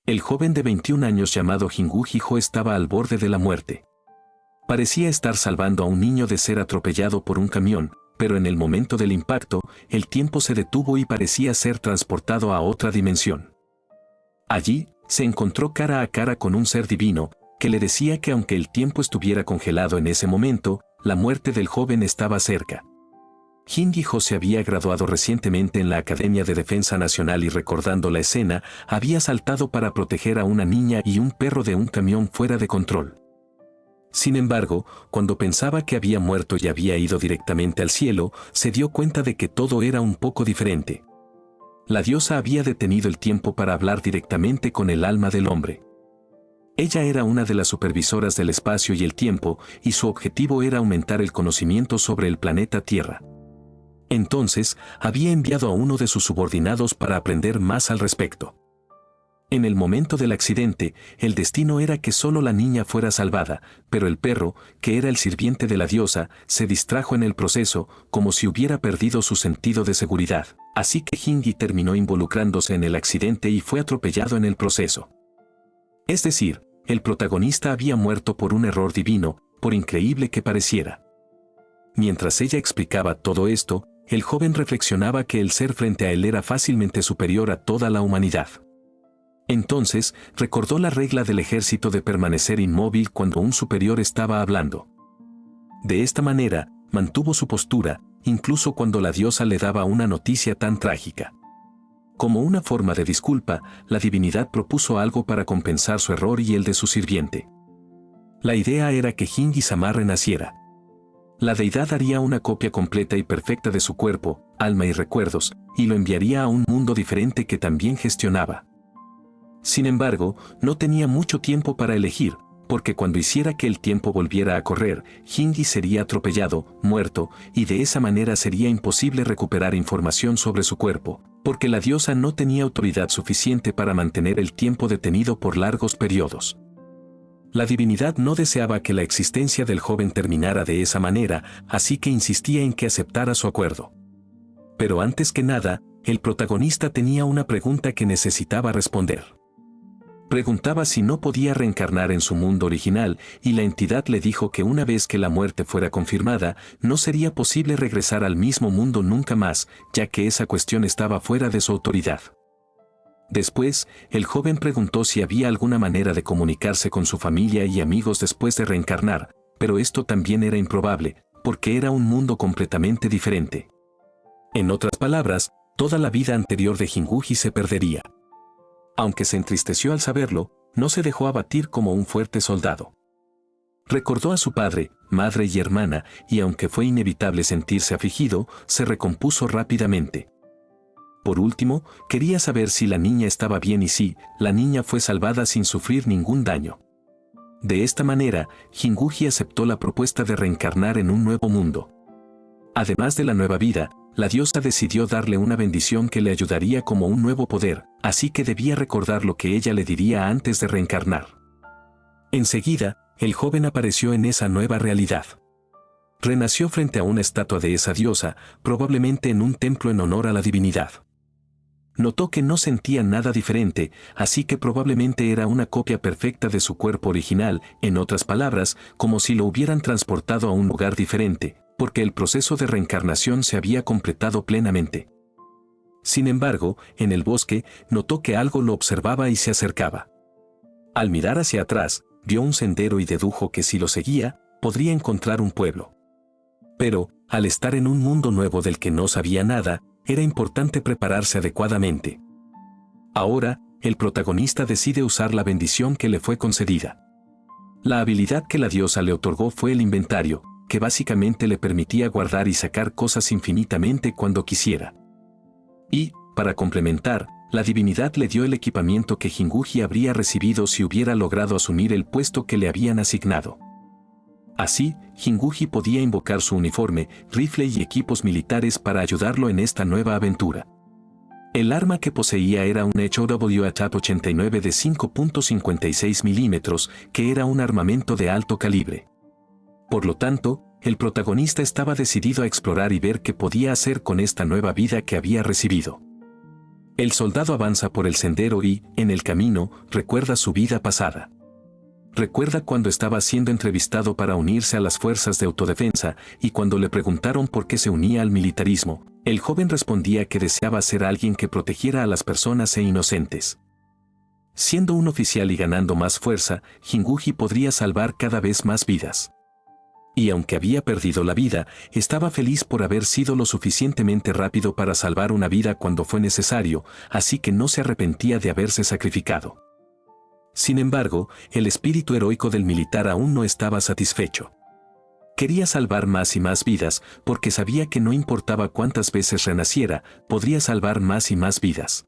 El joven de 21 años llamado Jingu Hijo estaba al borde de la muerte. Parecía estar salvando a un niño de ser atropellado por un camión, pero en el momento del impacto, el tiempo se detuvo y parecía ser transportado a otra dimensión. Allí, se encontró cara a cara con un ser divino, que le decía que aunque el tiempo estuviera congelado en ese momento, la muerte del joven estaba cerca. Jingu se había graduado recientemente en la Academia de Defensa Nacional y recordando la escena, había saltado para proteger a una niña y un perro de un camión fuera de control. Sin embargo, cuando pensaba que había muerto y había ido directamente al cielo, se dio cuenta de que todo era un poco diferente. La diosa había detenido el tiempo para hablar directamente con el alma del hombre. Ella era una de las supervisoras del espacio y el tiempo, y su objetivo era aumentar el conocimiento sobre el planeta Tierra. Entonces, había enviado a uno de sus subordinados para aprender más al respecto. En el momento del accidente, el destino era que solo la niña fuera salvada, pero el perro, que era el sirviente de la diosa, se distrajo en el proceso, como si hubiera perdido su sentido de seguridad. Así que Jingu terminó involucrándose en el accidente y fue atropellado en el proceso. Es decir, el protagonista había muerto por un error divino, por increíble que pareciera. Mientras ella explicaba todo esto, el joven reflexionaba que el ser frente a él era fácilmente superior a toda la humanidad. Entonces, recordó la regla del ejército de permanecer inmóvil cuando un superior estaba hablando. De esta manera, mantuvo su postura, incluso cuando la diosa le daba una noticia tan trágica. Como una forma de disculpa, la divinidad propuso algo para compensar su error y el de su sirviente. La idea era que Jingu-sama renaciera. La deidad haría una copia completa y perfecta de su cuerpo, alma y recuerdos, y lo enviaría a un mundo diferente que también gestionaba. Sin embargo, no tenía mucho tiempo para elegir, porque cuando hiciera que el tiempo volviera a correr, Jingu sería atropellado, muerto, y de esa manera sería imposible recuperar información sobre su cuerpo, porque la diosa no tenía autoridad suficiente para mantener el tiempo detenido por largos periodos. La divinidad no deseaba que la existencia del joven terminara de esa manera, así que insistía en que aceptara su acuerdo. Pero antes que nada, el protagonista tenía una pregunta que necesitaba responder. Preguntaba si no podía reencarnar en su mundo original, y la entidad le dijo que una vez que la muerte fuera confirmada, no sería posible regresar al mismo mundo nunca más, ya que esa cuestión estaba fuera de su autoridad. Después, el joven preguntó si había alguna manera de comunicarse con su familia y amigos después de reencarnar, pero esto también era improbable, porque era un mundo completamente diferente. En otras palabras, toda la vida anterior de Jingu se perdería. Aunque se entristeció al saberlo, no se dejó abatir como un fuerte soldado. Recordó a su padre, madre y hermana, y aunque fue inevitable sentirse afligido, se recompuso rápidamente. Por último, quería saber si la niña estaba bien y si la niña fue salvada sin sufrir ningún daño. De esta manera, Jingu aceptó la propuesta de reencarnar en un nuevo mundo. Además de la nueva vida, la diosa decidió darle una bendición que le ayudaría como un nuevo poder, así que debía recordar lo que ella le diría antes de reencarnar. Enseguida, el joven apareció en esa nueva realidad. Renació frente a una estatua de esa diosa, probablemente en un templo en honor a la divinidad. Notó que no sentía nada diferente, así que probablemente era una copia perfecta de su cuerpo original, en otras palabras, como si lo hubieran transportado a un lugar diferente, porque el proceso de reencarnación se había completado plenamente. Sin embargo, en el bosque, notó que algo lo observaba y se acercaba. Al mirar hacia atrás, vio un sendero y dedujo que si lo seguía, podría encontrar un pueblo. Pero, al estar en un mundo nuevo del que no sabía nada, era importante prepararse adecuadamente. Ahora, el protagonista decide usar la bendición que le fue concedida. La habilidad que la diosa le otorgó fue el inventario, que básicamente le permitía guardar y sacar cosas infinitamente cuando quisiera. Y, para complementar, la divinidad le dio el equipamiento que Jingu habría recibido si hubiera logrado asumir el puesto que le habían asignado. Así, Jingu podía invocar su uniforme, rifle y equipos militares para ayudarlo en esta nueva aventura. El arma que poseía era un HOW ATAP 89 de 5.56 milímetros, que era un armamento de alto calibre. Por lo tanto, el protagonista estaba decidido a explorar y ver qué podía hacer con esta nueva vida que había recibido. El soldado avanza por el sendero y, en el camino, recuerda su vida pasada. Recuerda cuando estaba siendo entrevistado para unirse a las fuerzas de autodefensa y cuando le preguntaron por qué se unía al militarismo, el joven respondía que deseaba ser alguien que protegiera a las personas e inocentes. Siendo un oficial y ganando más fuerza, Jinguji podría salvar cada vez más vidas. Y aunque había perdido la vida, estaba feliz por haber sido lo suficientemente rápido para salvar una vida cuando fue necesario, así que no se arrepentía de haberse sacrificado. Sin embargo, el espíritu heroico del militar aún no estaba satisfecho. Quería salvar más y más vidas, porque sabía que no importaba cuántas veces renaciera, podría salvar más y más vidas.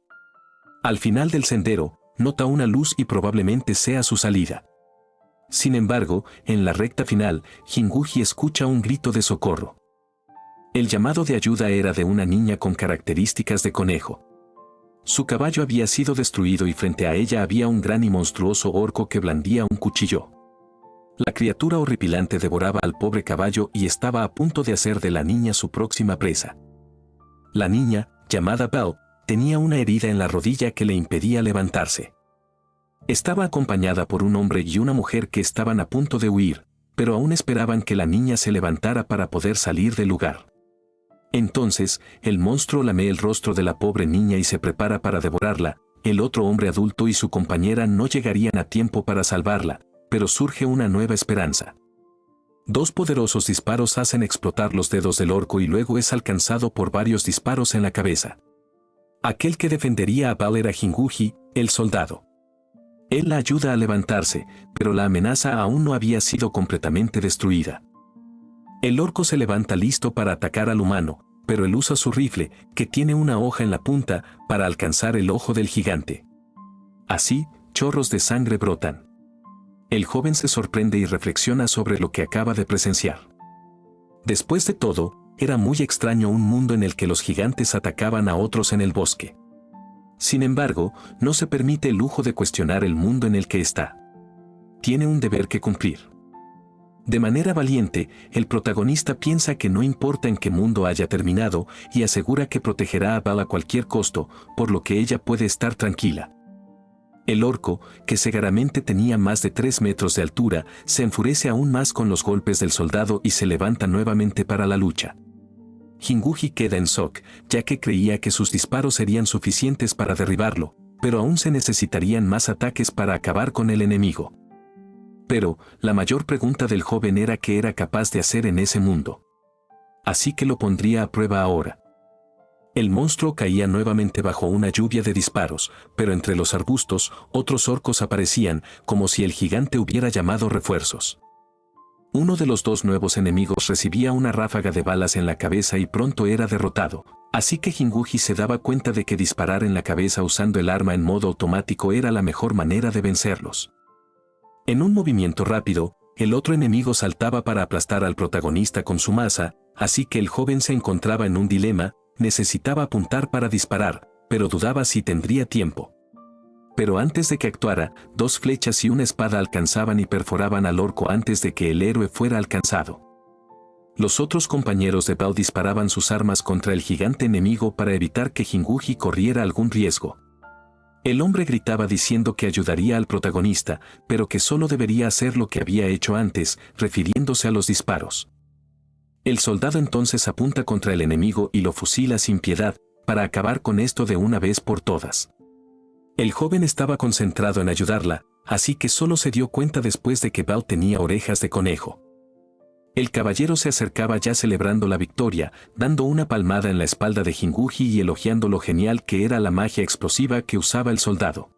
Al final del sendero, nota una luz y probablemente sea su salida. Sin embargo, en la recta final, Jinguji escucha un grito de socorro. El llamado de ayuda era de una niña con características de conejo. Su caballo había sido destruido y frente a ella había un gran y monstruoso orco que blandía un cuchillo. La criatura horripilante devoraba al pobre caballo y estaba a punto de hacer de la niña su próxima presa. La niña, llamada Belle, tenía una herida en la rodilla que le impedía levantarse. Estaba acompañada por un hombre y una mujer que estaban a punto de huir, pero aún esperaban que la niña se levantara para poder salir del lugar. Entonces, el monstruo lame el rostro de la pobre niña y se prepara para devorarla. El otro hombre adulto y su compañera no llegarían a tiempo para salvarla, pero surge una nueva esperanza. Dos poderosos disparos hacen explotar los dedos del orco y luego es alcanzado por varios disparos en la cabeza. Aquel que defendería a Belle era Jinguji, el soldado. Él la ayuda a levantarse, pero la amenaza aún no había sido completamente destruida. El orco se levanta listo para atacar al humano, pero él usa su rifle, que tiene una hoja en la punta, para alcanzar el ojo del gigante. Así, chorros de sangre brotan. El joven se sorprende y reflexiona sobre lo que acaba de presenciar. Después de todo, era muy extraño un mundo en el que los gigantes atacaban a otros en el bosque. Sin embargo, no se permite el lujo de cuestionar el mundo en el que está. Tiene un deber que cumplir. De manera valiente, el protagonista piensa que no importa en qué mundo haya terminado y asegura que protegerá a Belle a cualquier costo, por lo que ella puede estar tranquila. El orco, que seguramente tenía más de 3 metros de altura, se enfurece aún más con los golpes del soldado y se levanta nuevamente para la lucha. Jinguji queda en shock, ya que creía que sus disparos serían suficientes para derribarlo, pero aún se necesitarían más ataques para acabar con el enemigo. Pero, la mayor pregunta del joven era qué era capaz de hacer en ese mundo. Así que lo pondría a prueba ahora. El monstruo caía nuevamente bajo una lluvia de disparos, pero entre los arbustos, otros orcos aparecían, como si el gigante hubiera llamado refuerzos. Uno de los dos nuevos enemigos recibía una ráfaga de balas en la cabeza y pronto era derrotado, así que Jinguji se daba cuenta de que disparar en la cabeza usando el arma en modo automático era la mejor manera de vencerlos. En un movimiento rápido, el otro enemigo saltaba para aplastar al protagonista con su masa, así que el joven se encontraba en un dilema, necesitaba apuntar para disparar, pero dudaba si tendría tiempo. Pero antes de que actuara, 2 flechas y una espada alcanzaban y perforaban al orco antes de que el héroe fuera alcanzado. Los otros compañeros de Belle disparaban sus armas contra el gigante enemigo para evitar que Jinguji corriera algún riesgo. El hombre gritaba diciendo que ayudaría al protagonista, pero que solo debería hacer lo que había hecho antes, refiriéndose a los disparos. El soldado entonces apunta contra el enemigo y lo fusila sin piedad, para acabar con esto de una vez por todas. El joven estaba concentrado en ayudarla, así que solo se dio cuenta después de que Belle tenía orejas de conejo. El caballero se acercaba ya celebrando la victoria, dando una palmada en la espalda de Jinguji y elogiando lo genial que era la magia explosiva que usaba el soldado.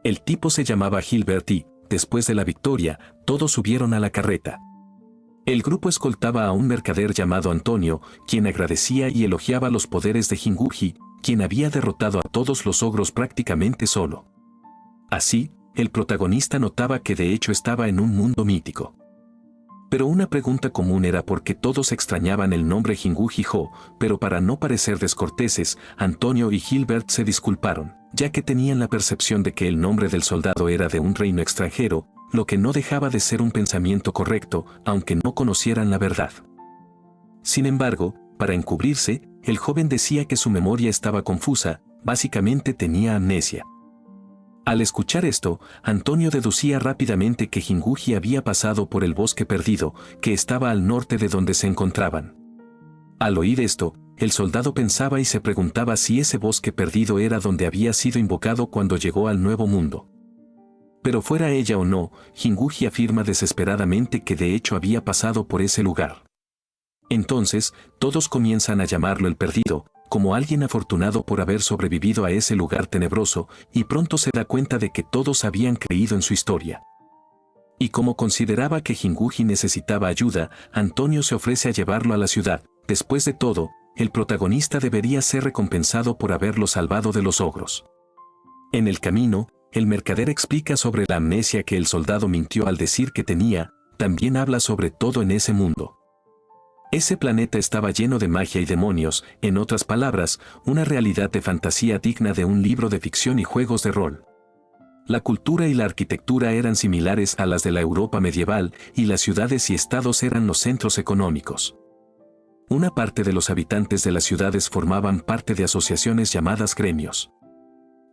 El tipo se llamaba Gilbert y, después de la victoria, todos subieron a la carreta. El grupo escoltaba a un mercader llamado Antonio, quien agradecía y elogiaba los poderes de Jinguji, quien había derrotado a todos los ogros prácticamente solo. Así, el protagonista notaba que de hecho estaba en un mundo mítico. Pero una pregunta común era por qué todos extrañaban el nombre Jinguji-Ho, pero para no parecer descorteses, Antonio y Gilbert se disculparon, ya que tenían la percepción de que el nombre del soldado era de un reino extranjero, lo que no dejaba de ser un pensamiento correcto, aunque no conocieran la verdad. Sin embargo, para encubrirse, el joven decía que su memoria estaba confusa, básicamente tenía amnesia. Al escuchar esto, Antonio deducía rápidamente que Jinguji había pasado por el bosque perdido, que estaba al norte de donde se encontraban. Al oír esto, el soldado pensaba y se preguntaba si ese bosque perdido era donde había sido invocado cuando llegó al Nuevo Mundo. Pero fuera ella o no, Jinguji afirma desesperadamente que de hecho había pasado por ese lugar. Entonces, todos comienzan a llamarlo el perdido, como alguien afortunado por haber sobrevivido a ese lugar tenebroso, y pronto se da cuenta de que todos habían creído en su historia. Y como consideraba que Jinguji necesitaba ayuda, Antonio se ofrece a llevarlo a la ciudad. Después de todo, el protagonista debería ser recompensado por haberlo salvado de los ogros. En el camino, el mercader explica sobre la amnesia que el soldado mintió al decir que tenía, también habla sobre todo en ese mundo. Ese planeta estaba lleno de magia y demonios, en otras palabras, una realidad de fantasía digna de un libro de ficción y juegos de rol. La cultura y la arquitectura eran similares a las de la Europa medieval, y las ciudades y estados eran los centros económicos. Una parte de los habitantes de las ciudades formaban parte de asociaciones llamadas gremios.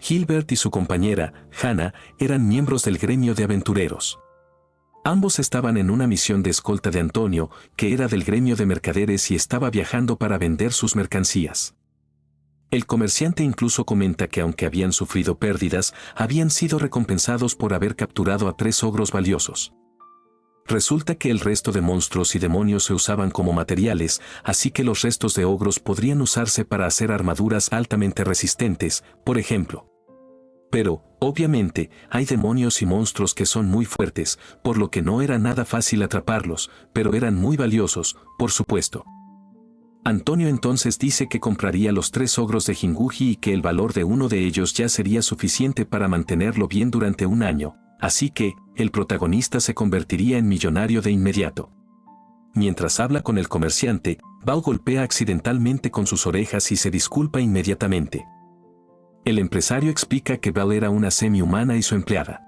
Gilbert y su compañera, Hannah, eran miembros del gremio de aventureros. Ambos estaban en una misión de escolta de Antonio, que era del gremio de mercaderes y estaba viajando para vender sus mercancías. El comerciante incluso comenta que aunque habían sufrido pérdidas, habían sido recompensados por haber capturado a 3 ogros valiosos. Resulta que el resto de monstruos y demonios se usaban como materiales, así que los restos de ogros podrían usarse para hacer armaduras altamente resistentes, por ejemplo. Pero, obviamente, hay demonios y monstruos que son muy fuertes, por lo que no era nada fácil atraparlos, pero eran muy valiosos, por supuesto. Antonio entonces dice que compraría los 3 ogros de Jinguji y que el valor de uno de ellos ya sería suficiente para mantenerlo bien durante un año, así que, el protagonista se convertiría en millonario de inmediato. Mientras habla con el comerciante, Bao golpea accidentalmente con sus orejas y se disculpa inmediatamente. El empresario explica que Bao era una semi-humana y su empleada.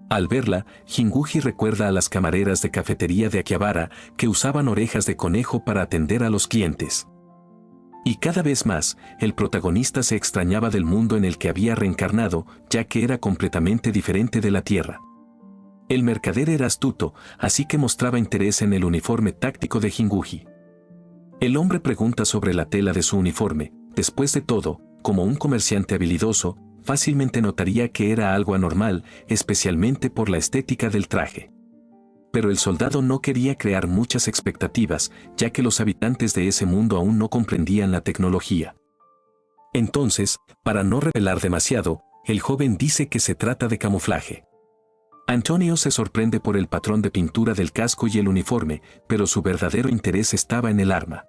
Al verla, Jinguji recuerda a las camareras de cafetería de Akihabara que usaban orejas de conejo para atender a los clientes. Y cada vez más, el protagonista se extrañaba del mundo en el que había reencarnado, ya que era completamente diferente de la Tierra. El mercader era astuto, así que mostraba interés en el uniforme táctico de Jinguji. El hombre pregunta sobre la tela de su uniforme. Después de todo, como un comerciante habilidoso, fácilmente notaría que era algo anormal, especialmente por la estética del traje. Pero el soldado no quería crear muchas expectativas, ya que los habitantes de ese mundo aún no comprendían la tecnología. Entonces, para no revelar demasiado, el joven dice que se trata de camuflaje. Antonio se sorprende por el patrón de pintura del casco y el uniforme, pero su verdadero interés estaba en el arma.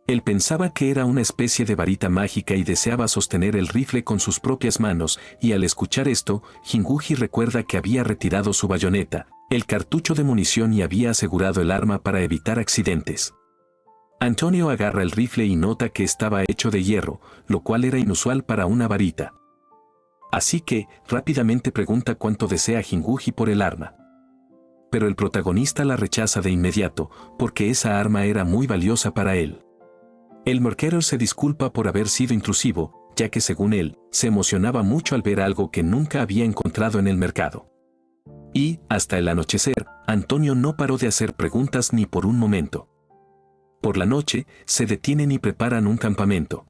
Él pensaba que era una especie de varita mágica y deseaba sostener el rifle con sus propias manos, y al escuchar esto, Jinguji recuerda que había retirado su bayoneta, el cartucho de munición y había asegurado el arma para evitar accidentes. Antonio agarra el rifle y nota que estaba hecho de hierro, lo cual era inusual para una varita. Así que, rápidamente pregunta cuánto desea Jinguji por el arma. Pero el protagonista la rechaza de inmediato, porque esa arma era muy valiosa para él. El mercader se disculpa por haber sido intrusivo, ya que según él, se emocionaba mucho al ver algo que nunca había encontrado en el mercado. Y, hasta el anochecer, Antonio no paró de hacer preguntas ni por un momento. Por la noche, se detienen y preparan un campamento.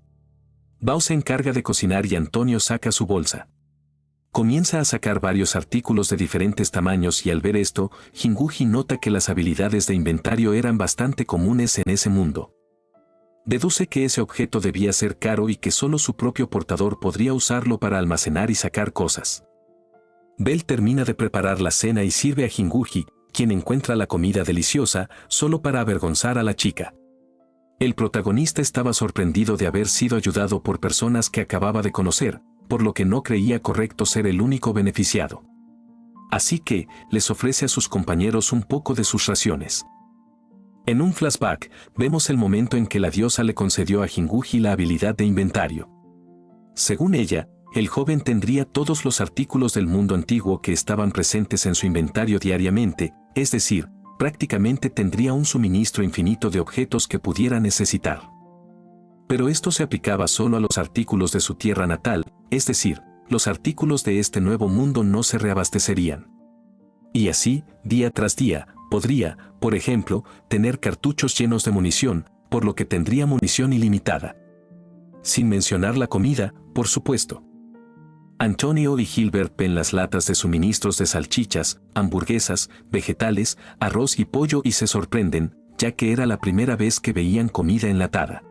Bao se encarga de cocinar y Antonio saca su bolsa. Comienza a sacar varios artículos de diferentes tamaños y al ver esto, Jinguji nota que las habilidades de inventario eran bastante comunes en ese mundo. Deduce que ese objeto debía ser caro y que solo su propio portador podría usarlo para almacenar y sacar cosas. Bell termina de preparar la cena y sirve a Jinguji, quien encuentra la comida deliciosa, solo para avergonzar a la chica. El protagonista estaba sorprendido de haber sido ayudado por personas que acababa de conocer, por lo que no creía correcto ser el único beneficiado. Así que, les ofrece a sus compañeros un poco de sus raciones. En un flashback, vemos el momento en que la diosa le concedió a Jinguji la habilidad de inventario. Según ella, el joven tendría todos los artículos del mundo antiguo que estaban presentes en su inventario diariamente, es decir, prácticamente tendría un suministro infinito de objetos que pudiera necesitar. Pero esto se aplicaba solo a los artículos de su tierra natal, es decir, los artículos de este nuevo mundo no se reabastecerían. Y así, día tras día, podría, por ejemplo, tener cartuchos llenos de munición, por lo que tendría munición ilimitada. Sin mencionar la comida, por supuesto. Antonio y Gilbert ven las latas de suministros de salchichas, hamburguesas, vegetales, arroz y pollo y se sorprenden, ya que era la primera vez que veían comida enlatada.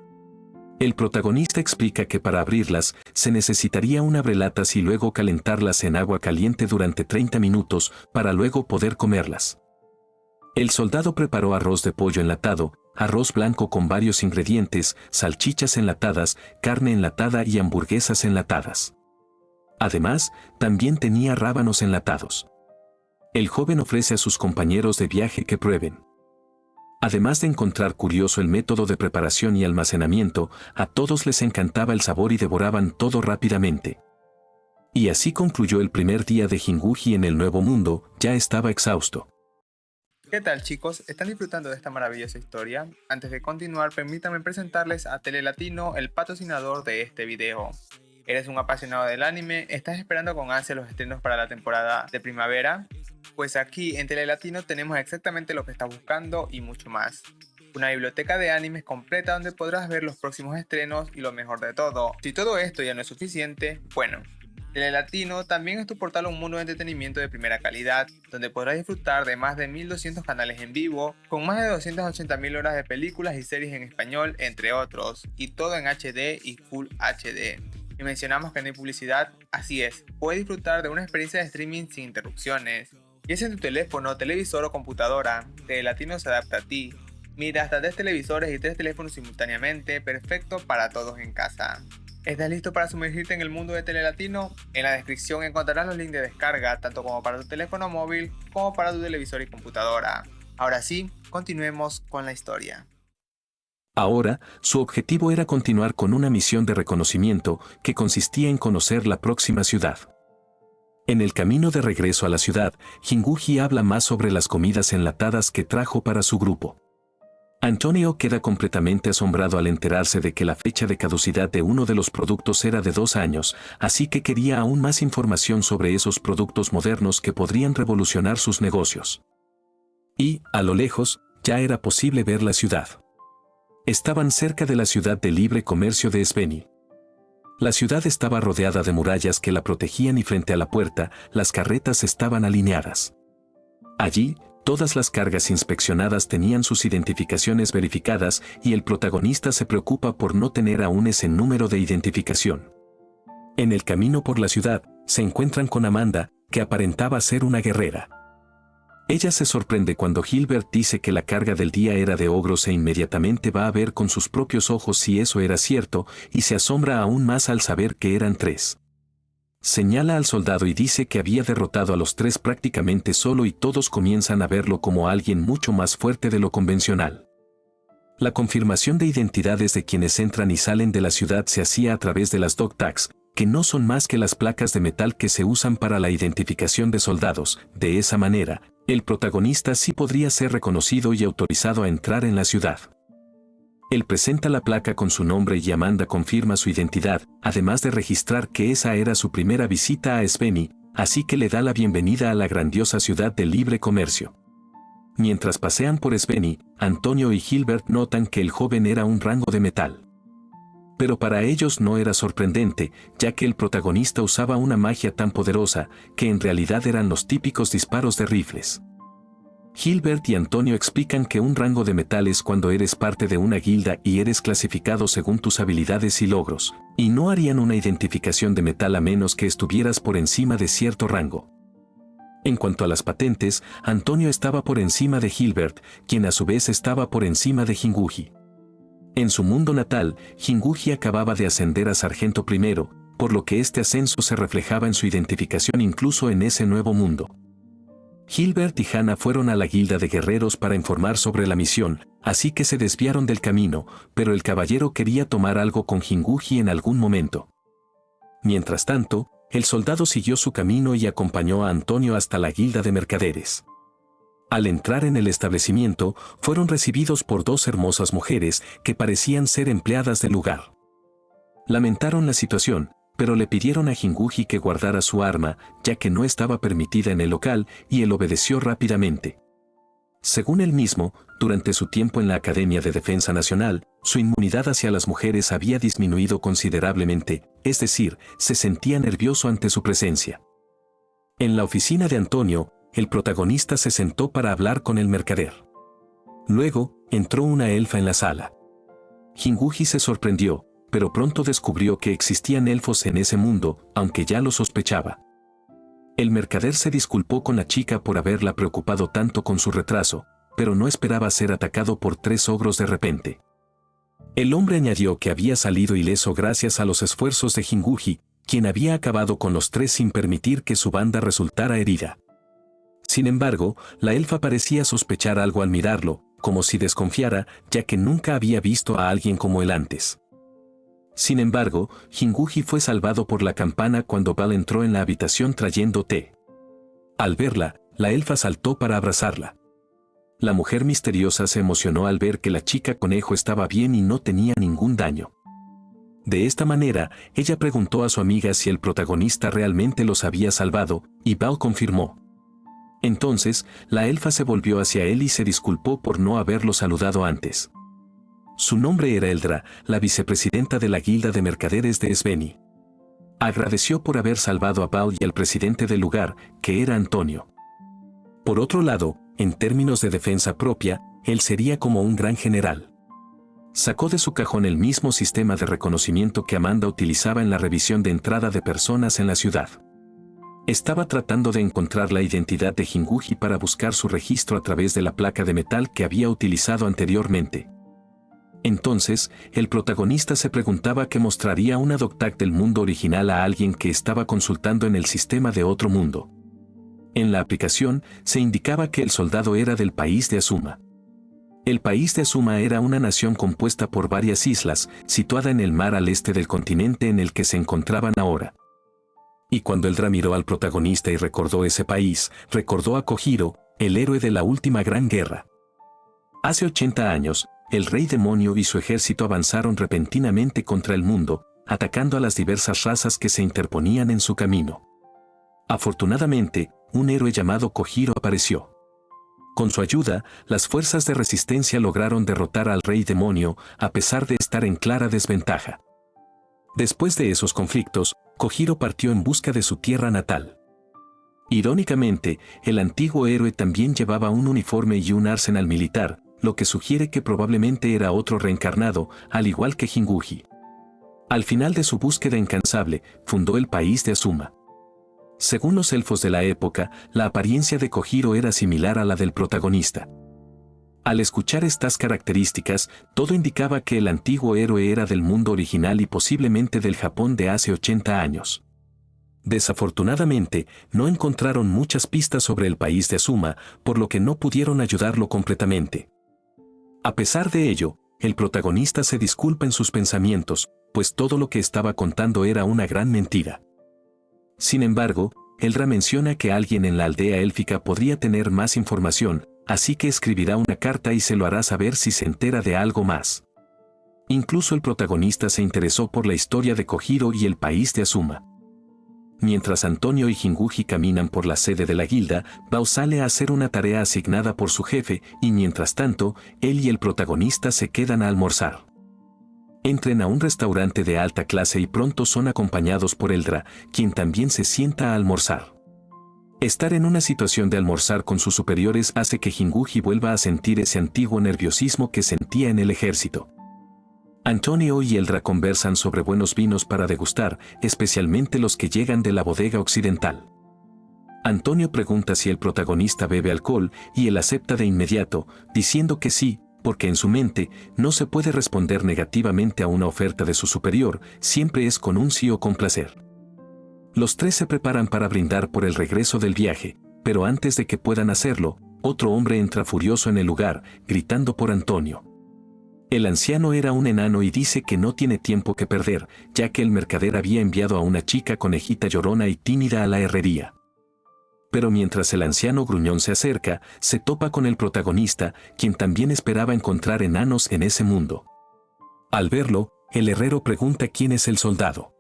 El protagonista explica que para abrirlas se necesitaría un abrelatas y luego calentarlas en agua caliente durante 30 minutos para luego poder comerlas. El soldado preparó arroz de pollo enlatado, arroz blanco con varios ingredientes, salchichas enlatadas, carne enlatada y hamburguesas enlatadas. Además, también tenía rábanos enlatados. El joven ofrece a sus compañeros de viaje que prueben. Además de encontrar curioso el método de preparación y almacenamiento, a todos les encantaba el sabor y devoraban todo rápidamente. Y así concluyó el primer día de Jinguji en el Nuevo Mundo, ya estaba exhausto. ¿Qué tal, chicos? ¿Están disfrutando de esta maravillosa historia? Antes de continuar, permítanme presentarles a Telelatino, el patrocinador de este video. ¿Eres un apasionado del anime? ¿Estás esperando con ansia los estrenos para la temporada de primavera? Pues aquí en Telelatino tenemos exactamente lo que estás buscando y mucho más. Una biblioteca de animes completa donde podrás ver los próximos estrenos y lo mejor de todo. Si todo esto ya no es suficiente, bueno, Telelatino también es tu portal a un mundo de entretenimiento de primera calidad, donde podrás disfrutar de más de 1200 canales en vivo, con más de 280.000 horas de películas y series en español, entre otros, y todo en HD y Full HD. Y mencionamos que no hay publicidad, así es, puedes disfrutar de una experiencia de streaming sin interrupciones. Y es en tu teléfono, televisor o computadora, Telelatino se adapta a ti. Mira, hasta 3 televisores y 3 teléfonos simultáneamente, perfecto para todos en casa. ¿Estás listo para sumergirte en el mundo de Telelatino? En la descripción encontrarás los links de descarga, tanto como para tu teléfono móvil como para tu televisor y computadora. Ahora sí, continuemos con la historia. Ahora, su objetivo era continuar con una misión de reconocimiento que consistía en conocer la próxima ciudad. En el camino de regreso a la ciudad, Jinguji habla más sobre las comidas enlatadas que trajo para su grupo. Antonio queda completamente asombrado al enterarse de que la fecha de caducidad de uno de los productos era de 2 años, así que quería aún más información sobre esos productos modernos que podrían revolucionar sus negocios. Y, a lo lejos, ya era posible ver la ciudad. Estaban cerca de la ciudad de libre comercio de Sveni. La ciudad estaba rodeada de murallas que la protegían y frente a la puerta, las carretas estaban alineadas. Allí, todas las cargas inspeccionadas tenían sus identificaciones verificadas y el protagonista se preocupa por no tener aún ese número de identificación. En el camino por la ciudad, se encuentran con Amanda, que aparentaba ser una guerrera. Ella se sorprende cuando Gilbert dice que la carga del día era de ogros e inmediatamente va a ver con sus propios ojos si eso era cierto y se asombra aún más al saber que eran 3. Señala al soldado y dice que había derrotado a los 3 prácticamente solo y todos comienzan a verlo como alguien mucho más fuerte de lo convencional. La confirmación de identidades de quienes entran y salen de la ciudad se hacía a través de las dog tags, que no son más que las placas de metal que se usan para la identificación de soldados. De esa manera, el protagonista sí podría ser reconocido y autorizado a entrar en la ciudad. Él presenta la placa con su nombre y Amanda confirma su identidad, además de registrar que esa era su primera visita a Sveni, así que le da la bienvenida a la grandiosa ciudad de libre comercio. Mientras pasean por Sveni, Antonio y Gilbert notan que el joven era un rango de metal. Pero para ellos no era sorprendente, ya que el protagonista usaba una magia tan poderosa, que en realidad eran los típicos disparos de rifles. Gilbert y Antonio explican que un rango de metal es cuando eres parte de una guilda y eres clasificado según tus habilidades y logros, y no harían una identificación de metal a menos que estuvieras por encima de cierto rango. En cuanto a las patentes, Antonio estaba por encima de Gilbert, quien a su vez estaba por encima de Jinguji. En su mundo natal, Jinguji acababa de ascender a sargento primero, por lo que este ascenso se reflejaba en su identificación incluso en ese nuevo mundo. Gilbert y Hannah fueron a la guilda de guerreros para informar sobre la misión, así que se desviaron del camino, pero el caballero quería tomar algo con Jinguji en algún momento. Mientras tanto, el soldado siguió su camino y acompañó a Antonio hasta la guilda de mercaderes. Al entrar en el establecimiento, fueron recibidos por 2 hermosas mujeres que parecían ser empleadas del lugar. Lamentaron la situación, pero le pidieron a Jinguji que guardara su arma, ya que no estaba permitida en el local, y él obedeció rápidamente. Según él mismo, durante su tiempo en la Academia de Defensa Nacional, su inmunidad hacia las mujeres había disminuido considerablemente, es decir, se sentía nervioso ante su presencia. En la oficina de Antonio, el protagonista se sentó para hablar con el mercader. Luego, entró una elfa en la sala. Jinguji se sorprendió, pero pronto descubrió que existían elfos en ese mundo, aunque ya lo sospechaba. El mercader se disculpó con la chica por haberla preocupado tanto con su retraso, pero no esperaba ser atacado por 3 ogros de repente. El hombre añadió que había salido ileso gracias a los esfuerzos de Jinguji, quien había acabado con los 3 sin permitir que su banda resultara herida. Sin embargo, la elfa parecía sospechar algo al mirarlo, como si desconfiara, ya que nunca había visto a alguien como él antes. Sin embargo, Jinguji fue salvado por la campana cuando Val entró en la habitación trayendo té. Al verla, la elfa saltó para abrazarla. La mujer misteriosa se emocionó al ver que la chica conejo estaba bien y no tenía ningún daño. De esta manera, ella preguntó a su amiga si el protagonista realmente los había salvado, y Val confirmó. Entonces, la elfa se volvió hacia él y se disculpó por no haberlo saludado antes. Su nombre era Eldra, la vicepresidenta de la Guilda de Mercaderes de Sveni. Agradeció por haber salvado a Val y al presidente del lugar, que era Antonio. Por otro lado, en términos de defensa propia, él sería como un gran general. Sacó de su cajón el mismo sistema de reconocimiento que Amanda utilizaba en la revisión de entrada de personas en la ciudad. Estaba tratando de encontrar la identidad de Jinguji para buscar su registro a través de la placa de metal que había utilizado anteriormente. Entonces, el protagonista se preguntaba qué mostraría una doctag del mundo original a alguien que estaba consultando en el sistema de otro mundo. En la aplicación, se indicaba que el soldado era del país de Azuma. El país de Azuma era una nación compuesta por varias islas, situada en el mar al este del continente en el que se encontraban ahora. Y cuando Eldra miró al protagonista y recordó ese país, recordó a Kojiro, el héroe de la última gran guerra. Hace 80 años, el rey demonio y su ejército avanzaron repentinamente contra el mundo, atacando a las diversas razas que se interponían en su camino. Afortunadamente, un héroe llamado Kojiro apareció. Con su ayuda, las fuerzas de resistencia lograron derrotar al rey demonio, a pesar de estar en clara desventaja. Después de esos conflictos, Kojiro partió en busca de su tierra natal. Irónicamente, el antiguo héroe también llevaba un uniforme y un arsenal militar, lo que sugiere que probablemente era otro reencarnado, al igual que Jinguji. Al final de su búsqueda incansable, fundó el país de Azuma. Según los elfos de la época, la apariencia de Kojiro era similar a la del protagonista. Al escuchar estas características, todo indicaba que el antiguo héroe era del mundo original y posiblemente del Japón de hace 80 años. Desafortunadamente, no encontraron muchas pistas sobre el país de Azuma, por lo que no pudieron ayudarlo completamente. A pesar de ello, el protagonista se disculpa en sus pensamientos, pues todo lo que estaba contando era una gran mentira. Sin embargo, Eldra menciona que alguien en la aldea élfica podría tener más información, así que escribirá una carta y se lo hará saber si se entera de algo más. Incluso el protagonista se interesó por la historia de Kojiro y el país de Azuma. Mientras Antonio y Jinguji caminan por la sede de la guilda, Bao sale a hacer una tarea asignada por su jefe y mientras tanto, él y el protagonista se quedan a almorzar. Entran a un restaurante de alta clase y pronto son acompañados por Eldra, quien también se sienta a almorzar. Estar en una situación de almorzar con sus superiores hace que Jinguji vuelva a sentir ese antiguo nerviosismo que sentía en el ejército. Antonio y Eldra conversan sobre buenos vinos para degustar, especialmente los que llegan de la bodega occidental. Antonio pregunta si el protagonista bebe alcohol y él acepta de inmediato, diciendo que sí, porque en su mente no se puede responder negativamente a una oferta de su superior, siempre es con un sí o con placer. Los 3 se preparan para brindar por el regreso del viaje, pero antes de que puedan hacerlo, otro hombre entra furioso en el lugar, gritando por Antonio. El anciano era un enano y dice que no tiene tiempo que perder, ya que el mercader había enviado a una chica conejita llorona y tímida a la herrería. Pero mientras el anciano gruñón se acerca, se topa con el protagonista, quien también esperaba encontrar enanos en ese mundo. Al verlo, el herrero pregunta quién es el soldado.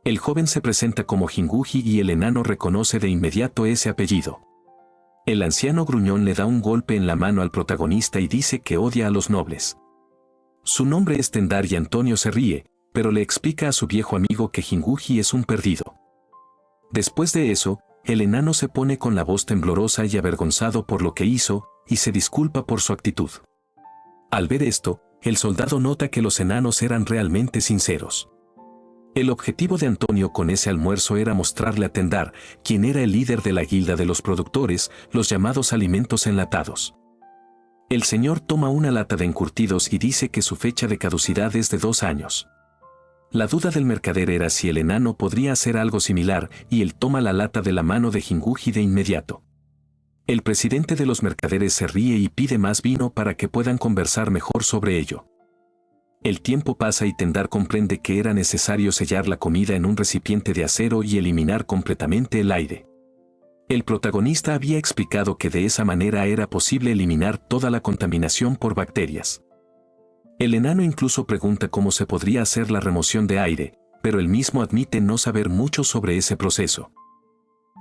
El joven se presenta como Jinguji y el enano reconoce de inmediato ese apellido. El anciano gruñón le da un golpe en la mano al protagonista y dice que odia a los nobles. Su nombre es Tendar y Antonio se ríe, pero le explica a su viejo amigo que Jinguji es un perdido. Después de eso, el enano se pone con la voz temblorosa y avergonzado por lo que hizo, y se disculpa por su actitud. Al ver esto, el soldado nota que los enanos eran realmente sinceros. El objetivo de Antonio con ese almuerzo era mostrarle a Tendar, quien era el líder de la guilda de los productores, los llamados alimentos enlatados. El señor toma una lata de encurtidos y dice que su fecha de caducidad es de 2 años. La duda del mercader era si el enano podría hacer algo similar, y él toma la lata de la mano de Jinguji de inmediato. El presidente de los mercaderes se ríe y pide más vino para que puedan conversar mejor sobre ello. El tiempo pasa y Tendar comprende que era necesario sellar la comida en un recipiente de acero y eliminar completamente el aire. El protagonista había explicado que de esa manera era posible eliminar toda la contaminación por bacterias. El enano incluso pregunta cómo se podría hacer la remoción de aire, pero él mismo admite no saber mucho sobre ese proceso.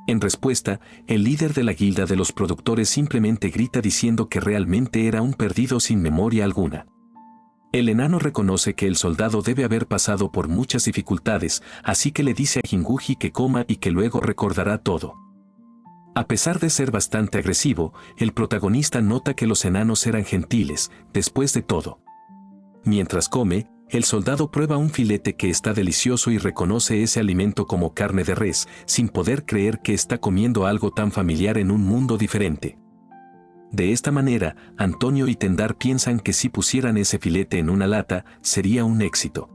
En respuesta, el líder de la guilda de los productores simplemente grita diciendo que realmente era un perdido sin memoria alguna. El enano reconoce que el soldado debe haber pasado por muchas dificultades, así que le dice a Jinguji que coma y que luego recordará todo. A pesar de ser bastante agresivo, el protagonista nota que los enanos eran gentiles, después de todo. Mientras come, el soldado prueba un filete que está delicioso y reconoce ese alimento como carne de res, sin poder creer que está comiendo algo tan familiar en un mundo diferente. De esta manera, Antonio y Tendar piensan que si pusieran ese filete en una lata, sería un éxito.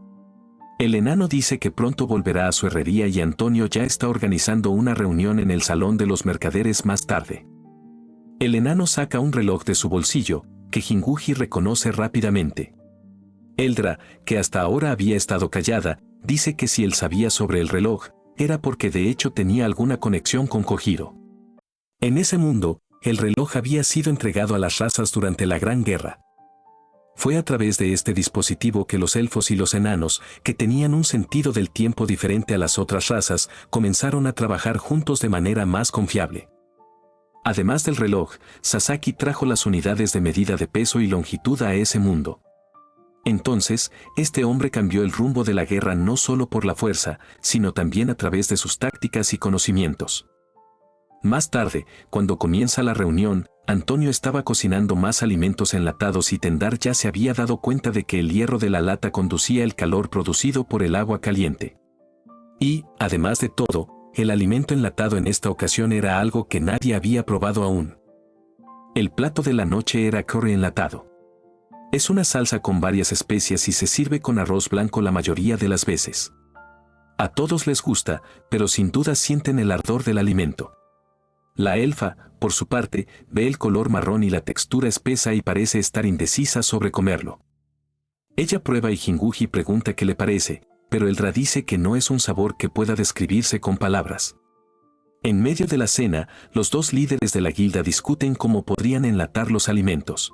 El enano dice que pronto volverá a su herrería y Antonio ya está organizando una reunión en el salón de los mercaderes más tarde. El enano saca un reloj de su bolsillo, que Jinguji reconoce rápidamente. Eldra, que hasta ahora había estado callada, dice que si él sabía sobre el reloj, era porque de hecho tenía alguna conexión con Kojiro. En ese mundo, el reloj había sido entregado a las razas durante la Gran Guerra. Fue a través de este dispositivo que los elfos y los enanos, que tenían un sentido del tiempo diferente a las otras razas, comenzaron a trabajar juntos de manera más confiable. Además del reloj, Sasaki trajo las unidades de medida de peso y longitud a ese mundo. Entonces, este hombre cambió el rumbo de la guerra no solo por la fuerza, sino también a través de sus tácticas y conocimientos. Más tarde, cuando comienza la reunión, Antonio estaba cocinando más alimentos enlatados y Tendar ya se había dado cuenta de que el hierro de la lata conducía el calor producido por el agua caliente. Y, además de todo, el alimento enlatado en esta ocasión era algo que nadie había probado aún. El plato de la noche era curry enlatado. Es una salsa con varias especias y se sirve con arroz blanco la mayoría de las veces. A todos les gusta, pero sin duda sienten el ardor del alimento. La elfa, por su parte, ve el color marrón y la textura espesa y parece estar indecisa sobre comerlo. Ella prueba y Jinguji pregunta qué le parece, pero Eldra dice que no es un sabor que pueda describirse con palabras. En medio de la cena, los dos líderes de la guilda discuten cómo podrían enlatar los alimentos.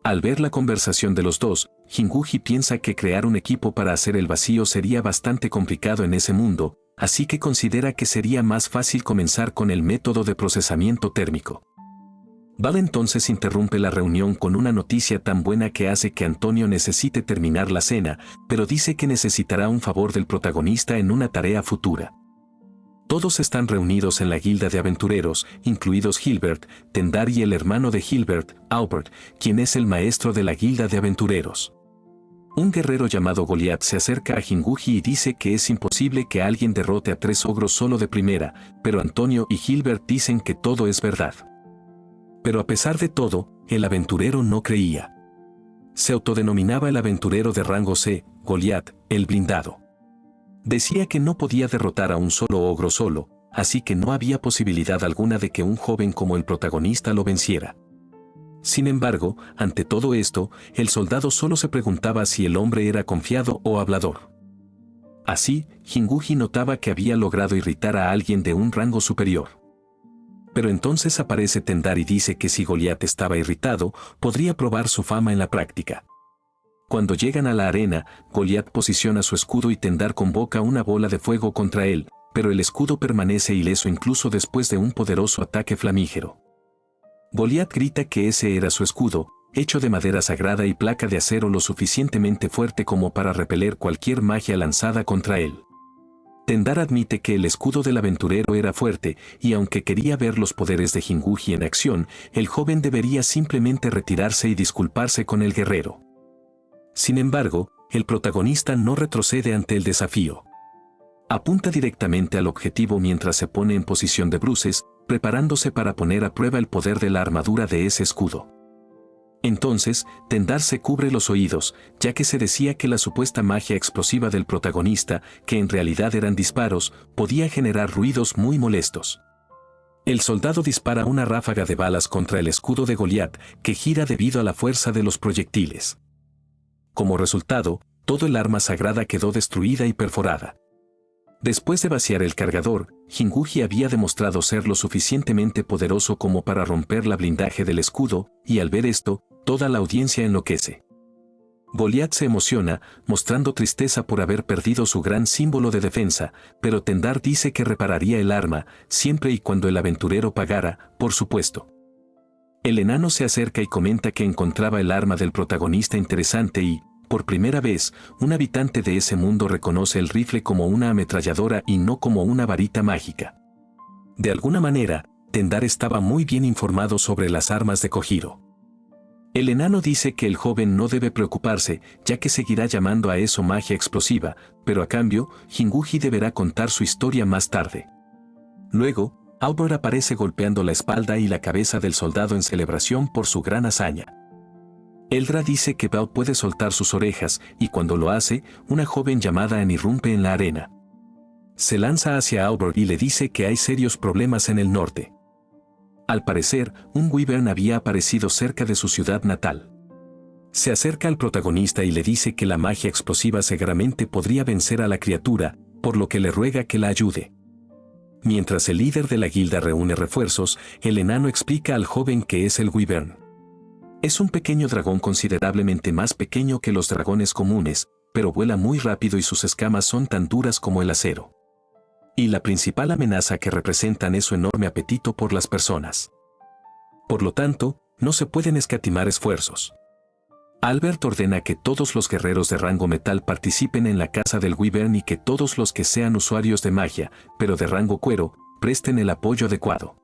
Al ver la conversación de los dos, Jinguji piensa que crear un equipo para hacer el vacío sería bastante complicado en ese mundo, así que considera que sería más fácil comenzar con el método de procesamiento térmico. Val entonces interrumpe la reunión con una noticia tan buena que hace que Antonio necesite terminar la cena, pero dice que necesitará un favor del protagonista en una tarea futura. Todos están reunidos en la guilda de aventureros, incluidos Hilbert, Tendar y el hermano de Hilbert, Albert, quien es el maestro de la guilda de aventureros. Un guerrero llamado Goliath se acerca a Jinguji y dice que es imposible que alguien derrote a 3 ogros solo de primera, pero Antonio y Hilbert dicen que todo es verdad. Pero a pesar de todo, el aventurero no creía. Se autodenominaba el aventurero de rango C, Goliath, el blindado. Decía que no podía derrotar a un solo ogro solo, así que no había posibilidad alguna de que un joven como el protagonista lo venciera. Sin embargo, ante todo esto, el soldado solo se preguntaba si el hombre era confiado o hablador. Así, Jinguji notaba que había logrado irritar a alguien de un rango superior. Pero entonces aparece Tendar y dice que si Goliath estaba irritado, podría probar su fama en la práctica. Cuando llegan a la arena, Goliat posiciona su escudo y Tendar convoca una bola de fuego contra él, pero el escudo permanece ileso incluso después de un poderoso ataque flamígero. Goliat grita que ese era su escudo, hecho de madera sagrada y placa de acero lo suficientemente fuerte como para repeler cualquier magia lanzada contra él. Tendar admite que el escudo del aventurero era fuerte, y aunque quería ver los poderes de Jinguji en acción, el joven debería simplemente retirarse y disculparse con el guerrero. Sin embargo, el protagonista no retrocede ante el desafío. Apunta directamente al objetivo mientras se pone en posición de bruces, preparándose para poner a prueba el poder de la armadura de ese escudo. Entonces, Tendar se cubre los oídos, ya que se decía que la supuesta magia explosiva del protagonista, que en realidad eran disparos, podía generar ruidos muy molestos. El soldado dispara una ráfaga de balas contra el escudo de Goliat, que gira debido a la fuerza de los proyectiles. Como resultado, todo el arma sagrada quedó destruida y perforada. Después de vaciar el cargador, Jinguji había demostrado ser lo suficientemente poderoso como para romper la blindaje del escudo, y al ver esto, toda la audiencia enloquece. Goliat se emociona, mostrando tristeza por haber perdido su gran símbolo de defensa, pero Tendar dice que repararía el arma, siempre y cuando el aventurero pagara, por supuesto. El enano se acerca y comenta que encontraba el arma del protagonista interesante y, por primera vez, un habitante de ese mundo reconoce el rifle como una ametralladora y no como una varita mágica. De alguna manera, Tendar estaba muy bien informado sobre las armas de Kojiro. El enano dice que el joven no debe preocuparse, ya que seguirá llamando a eso magia explosiva, pero a cambio, Jinguji deberá contar su historia más tarde. Luego, Albert aparece golpeando la espalda y la cabeza del soldado en celebración por su gran hazaña. Eldra dice que Bao puede soltar sus orejas, y cuando lo hace, una joven llamada Anne irrumpe en la arena. Se lanza hacia Albert y le dice que hay serios problemas en el norte. Al parecer, un wyvern había aparecido cerca de su ciudad natal. Se acerca al protagonista y le dice que la magia explosiva seguramente podría vencer a la criatura, por lo que le ruega que la ayude. Mientras el líder de la guilda reúne refuerzos, el enano explica al joven que es el wyvern. Es un pequeño dragón considerablemente más pequeño que los dragones comunes, pero vuela muy rápido y sus escamas son tan duras como el acero. Y la principal amenaza que representan es su enorme apetito por las personas. Por lo tanto, no se pueden escatimar esfuerzos. Albert ordena que todos los guerreros de rango metal participen en la caza del wyvern y que todos los que sean usuarios de magia, pero de rango cuero, presten el apoyo adecuado.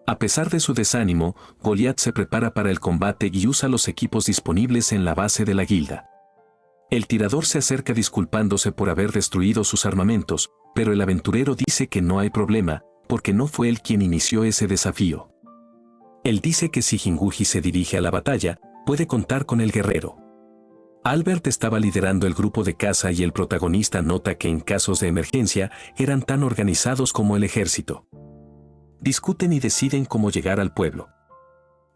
A pesar de su desánimo, Goliat se prepara para el combate y usa los equipos disponibles en la base de la guilda. El tirador se acerca disculpándose por haber destruido sus armamentos, pero el aventurero dice que no hay problema, porque no fue él quien inició ese desafío. Él dice que si Jinguji se dirige a la batalla, puede contar con el guerrero. Albert estaba liderando el grupo de caza y el protagonista nota que en casos de emergencia eran tan organizados como el ejército. Discuten y deciden cómo llegar al pueblo.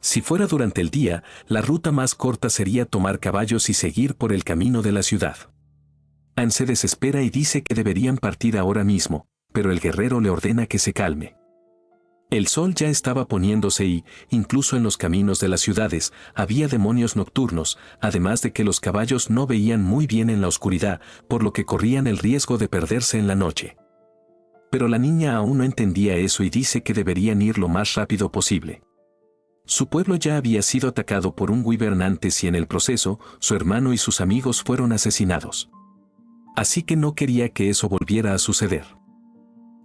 Si fuera durante el día, la ruta más corta sería tomar caballos y seguir por el camino de la ciudad. Anne se desespera y dice que deberían partir ahora mismo, pero el guerrero le ordena que se calme. El sol ya estaba poniéndose y, incluso en los caminos de las ciudades, había demonios nocturnos, además de que los caballos no veían muy bien en la oscuridad, por lo que corrían el riesgo de perderse en la noche. Pero la niña aún no entendía eso y dice que deberían ir lo más rápido posible. Su pueblo ya había sido atacado por un wyvern antes y en el proceso, su hermano y sus amigos fueron asesinados. Así que no quería que eso volviera a suceder.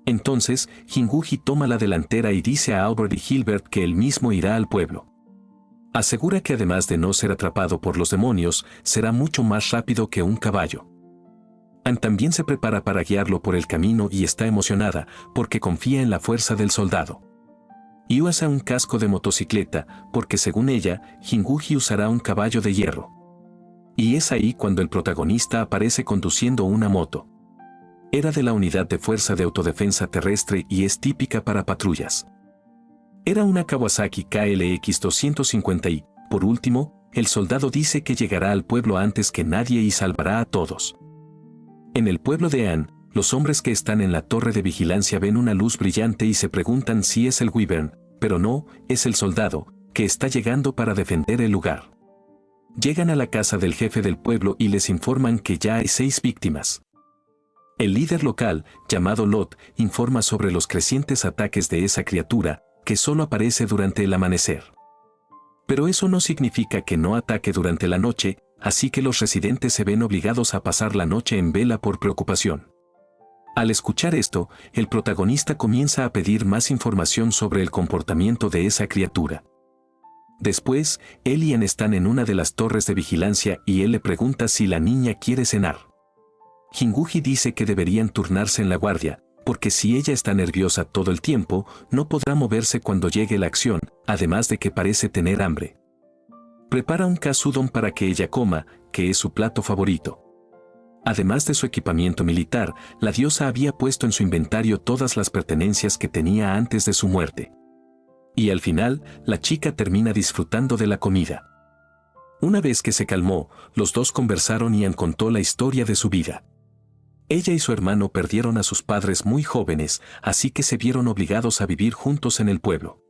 Entonces, Jinguji toma la delantera y dice a Albert y Gilbert que él mismo irá al pueblo. Asegura que además de no ser atrapado por los demonios, será mucho más rápido que un caballo. Anne también se prepara para guiarlo por el camino y está emocionada, porque confía en la fuerza del soldado. Y usa un casco de motocicleta, porque según ella, Jinguji usará un caballo de hierro. Y es ahí cuando el protagonista aparece conduciendo una moto. Era de la unidad de fuerza de autodefensa terrestre y es típica para patrullas. Era una Kawasaki KLX 250 y, por último, el soldado dice que llegará al pueblo antes que nadie y salvará a todos. En el pueblo de Anne, los hombres que están en la torre de vigilancia ven una luz brillante y se preguntan si es el wyvern, pero no, es el soldado, que está llegando para defender el lugar. Llegan a la casa del jefe del pueblo y les informan que ya hay 6 víctimas. El líder local, llamado Lot, informa sobre los crecientes ataques de esa criatura, que solo aparece durante el amanecer. Pero eso no significa que no ataque durante la noche, así que los residentes se ven obligados a pasar la noche en vela por preocupación. Al escuchar esto, el protagonista comienza a pedir más información sobre el comportamiento de esa criatura. Después, él y Ian están en una de las torres de vigilancia y él le pregunta si la niña quiere cenar. Jinguji dice que deberían turnarse en la guardia, porque si ella está nerviosa todo el tiempo, no podrá moverse cuando llegue la acción, además de que parece tener hambre. Prepara un katsudon para que ella coma, que es su plato favorito. Además de su equipamiento militar, la diosa había puesto en su inventario todas las pertenencias que tenía antes de su muerte. Y al final, la chica termina disfrutando de la comida. Una vez que se calmó, los dos conversaron y Ian contó la historia de su vida. Ella y su hermano perdieron a sus padres muy jóvenes, así que se vieron obligados a vivir juntos en el pueblo.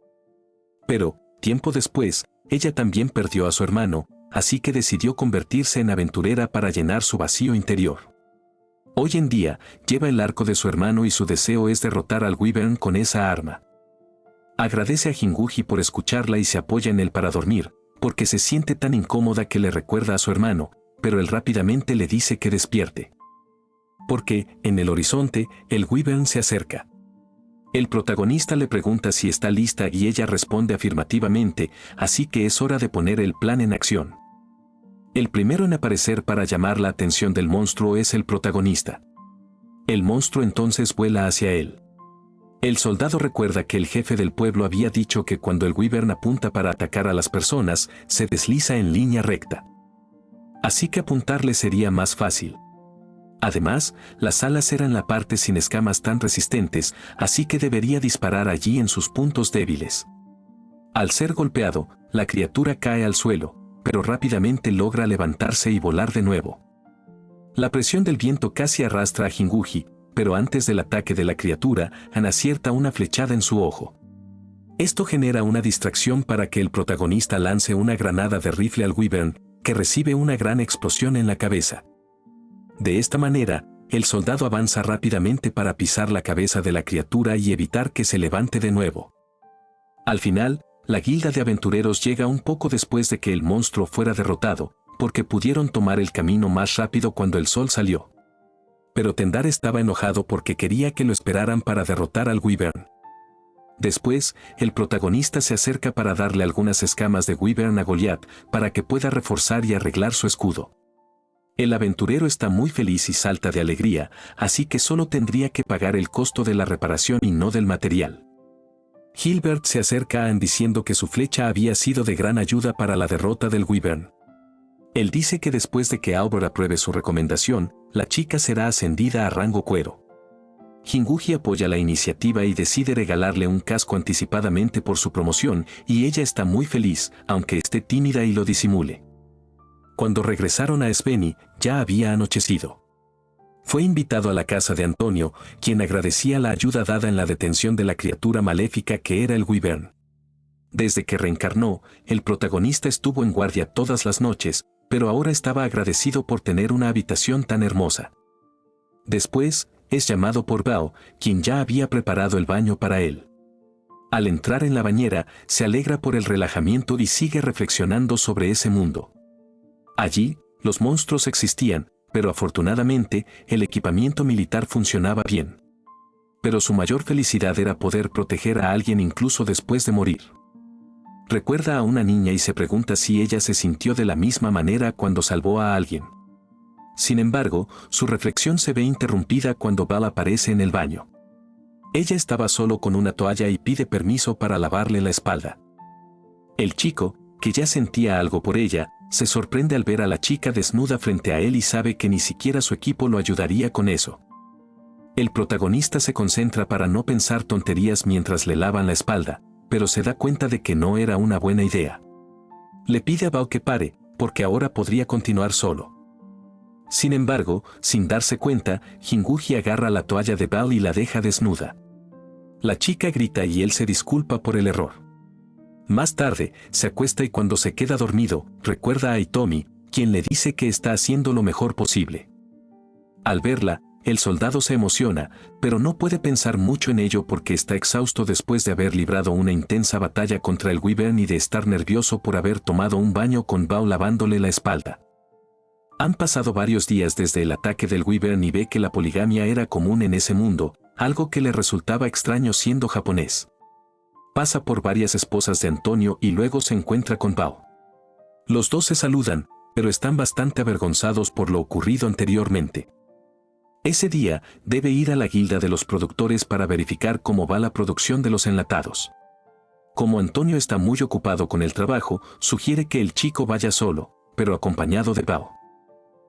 Pero, tiempo después, ella también perdió a su hermano, así que decidió convertirse en aventurera para llenar su vacío interior. Hoy en día, lleva el arco de su hermano y su deseo es derrotar al Wyvern con esa arma. Agradece a Jinguji por escucharla y se apoya en él para dormir, porque se siente tan incómoda que le recuerda a su hermano, pero él rápidamente le dice que despierte. Porque, en el horizonte, el Wyvern se acerca. El protagonista le pregunta si está lista y ella responde afirmativamente, así que es hora de poner el plan en acción. El primero en aparecer para llamar la atención del monstruo es el protagonista. El monstruo entonces vuela hacia él. El soldado recuerda que el jefe del pueblo había dicho que cuando el Wyvern apunta para atacar a las personas, se desliza en línea recta. Así que apuntarle sería más fácil. Además, las alas eran la parte sin escamas tan resistentes, así que debería disparar allí en sus puntos débiles. Al ser golpeado, la criatura cae al suelo, pero rápidamente logra levantarse y volar de nuevo. La presión del viento casi arrastra a Jinguji, pero antes del ataque de la criatura, Ian acierta una flechada en su ojo. Esto genera una distracción para que el protagonista lance una granada de rifle al Wyvern, que recibe una gran explosión en la cabeza. De esta manera, el soldado avanza rápidamente para pisar la cabeza de la criatura y evitar que se levante de nuevo. Al final, la guilda de aventureros llega un poco después de que el monstruo fuera derrotado, porque pudieron tomar el camino más rápido cuando el sol salió. Pero Tendar estaba enojado porque quería que lo esperaran para derrotar al Wyvern. Después, el protagonista se acerca para darle algunas escamas de Wyvern a Goliath para que pueda reforzar y arreglar su escudo. El aventurero está muy feliz y salta de alegría, así que solo tendría que pagar el costo de la reparación y no del material. Gilbert se acerca a Ian diciendo que su flecha había sido de gran ayuda para la derrota del Wyvern. Él dice que después de que Aubor apruebe su recomendación, la chica será ascendida a rango cuero. Jinguji apoya la iniciativa y decide regalarle un casco anticipadamente por su promoción, y ella está muy feliz, aunque esté tímida y lo disimule. Cuando regresaron a Sveni, ya había anochecido. Fue invitado a la casa de Antonio, quien agradecía la ayuda dada en la detención de la criatura maléfica que era el Wyvern. Desde que reencarnó, el protagonista estuvo en guardia todas las noches, pero ahora estaba agradecido por tener una habitación tan hermosa. Después, es llamado por Bao, quien ya había preparado el baño para él. Al entrar en la bañera, se alegra por el relajamiento y sigue reflexionando sobre ese mundo. Allí, los monstruos existían, pero afortunadamente, el equipamiento militar funcionaba bien. Pero su mayor felicidad era poder proteger a alguien incluso después de morir. Recuerda a una niña y se pregunta si ella se sintió de la misma manera cuando salvó a alguien. Sin embargo, su reflexión se ve interrumpida cuando Val aparece en el baño. Ella estaba solo con una toalla y pide permiso para lavarle la espalda. El chico, que ya sentía algo por ella, se sorprende al ver a la chica desnuda frente a él y sabe que ni siquiera su equipo lo ayudaría con eso. El protagonista se concentra para no pensar tonterías mientras le lavan la espalda, pero se da cuenta de que no era una buena idea. Le pide a Bao que pare, porque ahora podría continuar solo. Sin embargo, sin darse cuenta, Jinguji agarra la toalla de Bao y la deja desnuda. La chica grita y él se disculpa por el error. Más tarde, se acuesta y cuando se queda dormido, recuerda a Hitomi, quien le dice que está haciendo lo mejor posible. Al verla, el soldado se emociona, pero no puede pensar mucho en ello porque está exhausto después de haber librado una intensa batalla contra el Wyvern y de estar nervioso por haber tomado un baño con Bao lavándole la espalda. Han pasado varios días desde el ataque del Wyvern y ve que la poligamia era común en ese mundo, algo que le resultaba extraño siendo japonés. Pasa por varias esposas de Antonio y luego se encuentra con Bao. Los dos se saludan, pero están bastante avergonzados por lo ocurrido anteriormente. Ese día, debe ir a la guilda de los productores para verificar cómo va la producción de los enlatados. Como Antonio está muy ocupado con el trabajo, sugiere que el chico vaya solo, pero acompañado de Bao.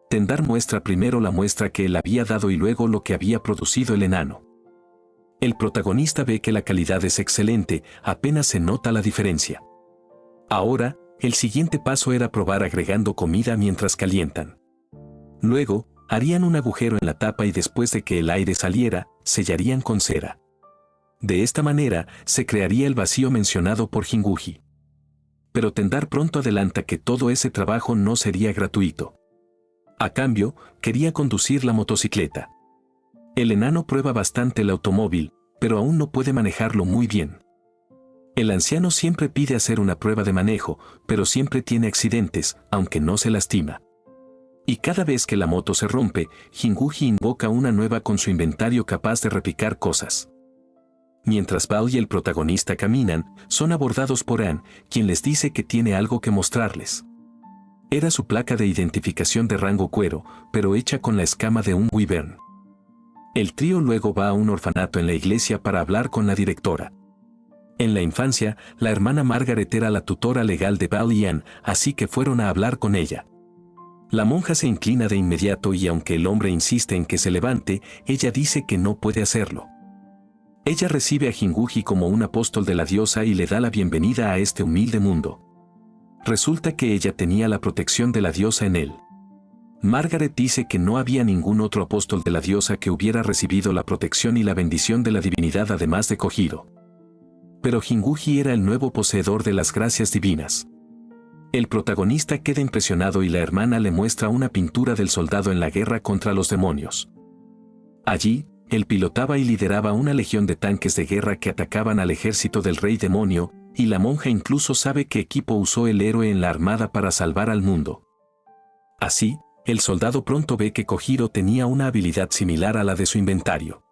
Tendar muestra primero la muestra que él había dado y luego lo que había producido el enano. El protagonista ve que la calidad es excelente, apenas se nota la diferencia. Ahora, el siguiente paso era probar agregando comida mientras calientan. Luego, harían un agujero en la tapa y después de que el aire saliera, sellarían con cera. De esta manera, se crearía el vacío mencionado por Jinguji. Pero Tendar pronto adelanta que todo ese trabajo no sería gratuito. A cambio, quería conducir la motocicleta. El enano prueba bastante el automóvil, pero aún no puede manejarlo muy bien. El anciano siempre pide hacer una prueba de manejo, pero siempre tiene accidentes, aunque no se lastima. Y cada vez que la moto se rompe, Jinguji invoca una nueva con su inventario capaz de replicar cosas. Mientras Bao y el protagonista caminan, son abordados por Ann, quien les dice que tiene algo que mostrarles. Era su placa de identificación de rango cuero, pero hecha con la escama de un wyvern. El trío luego va a un orfanato en la iglesia para hablar con la directora. En la infancia, la hermana Margaret era la tutora legal de Bao y Ann, así que fueron a hablar con ella. La monja se inclina de inmediato y aunque el hombre insiste en que se levante, ella dice que no puede hacerlo. Ella recibe a Jinguji como un apóstol de la diosa y le da la bienvenida a este humilde mundo. Resulta que ella tenía la protección de la diosa en él. Margaret dice que no había ningún otro apóstol de la diosa que hubiera recibido la protección y la bendición de la divinidad además de Kojiro. Pero Jinguji era el nuevo poseedor de las gracias divinas. El protagonista queda impresionado y la hermana le muestra una pintura del soldado en la guerra contra los demonios. Allí, él pilotaba y lideraba una legión de tanques de guerra que atacaban al ejército del rey demonio, y la monja incluso sabe qué equipo usó el héroe en la armada para salvar al mundo. Así, el soldado pronto ve que Kojiro tenía una habilidad similar a la de su inventario.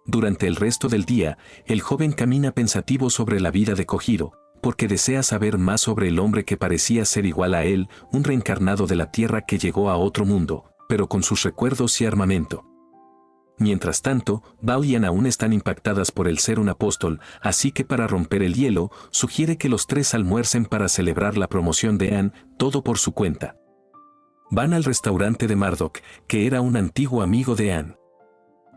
Durante el resto del día, el joven camina pensativo sobre la vida de Kojiro, porque desea saber más sobre el hombre que parecía ser igual a él, un reencarnado de la tierra que llegó a otro mundo, pero con sus recuerdos y armamento. Mientras tanto, Bao y Ann aún están impactadas por el ser un apóstol, así que para romper el hielo, sugiere que los tres almuercen para celebrar la promoción de Ann, todo por su cuenta. Van al restaurante de Marduk, que era un antiguo amigo de Ann.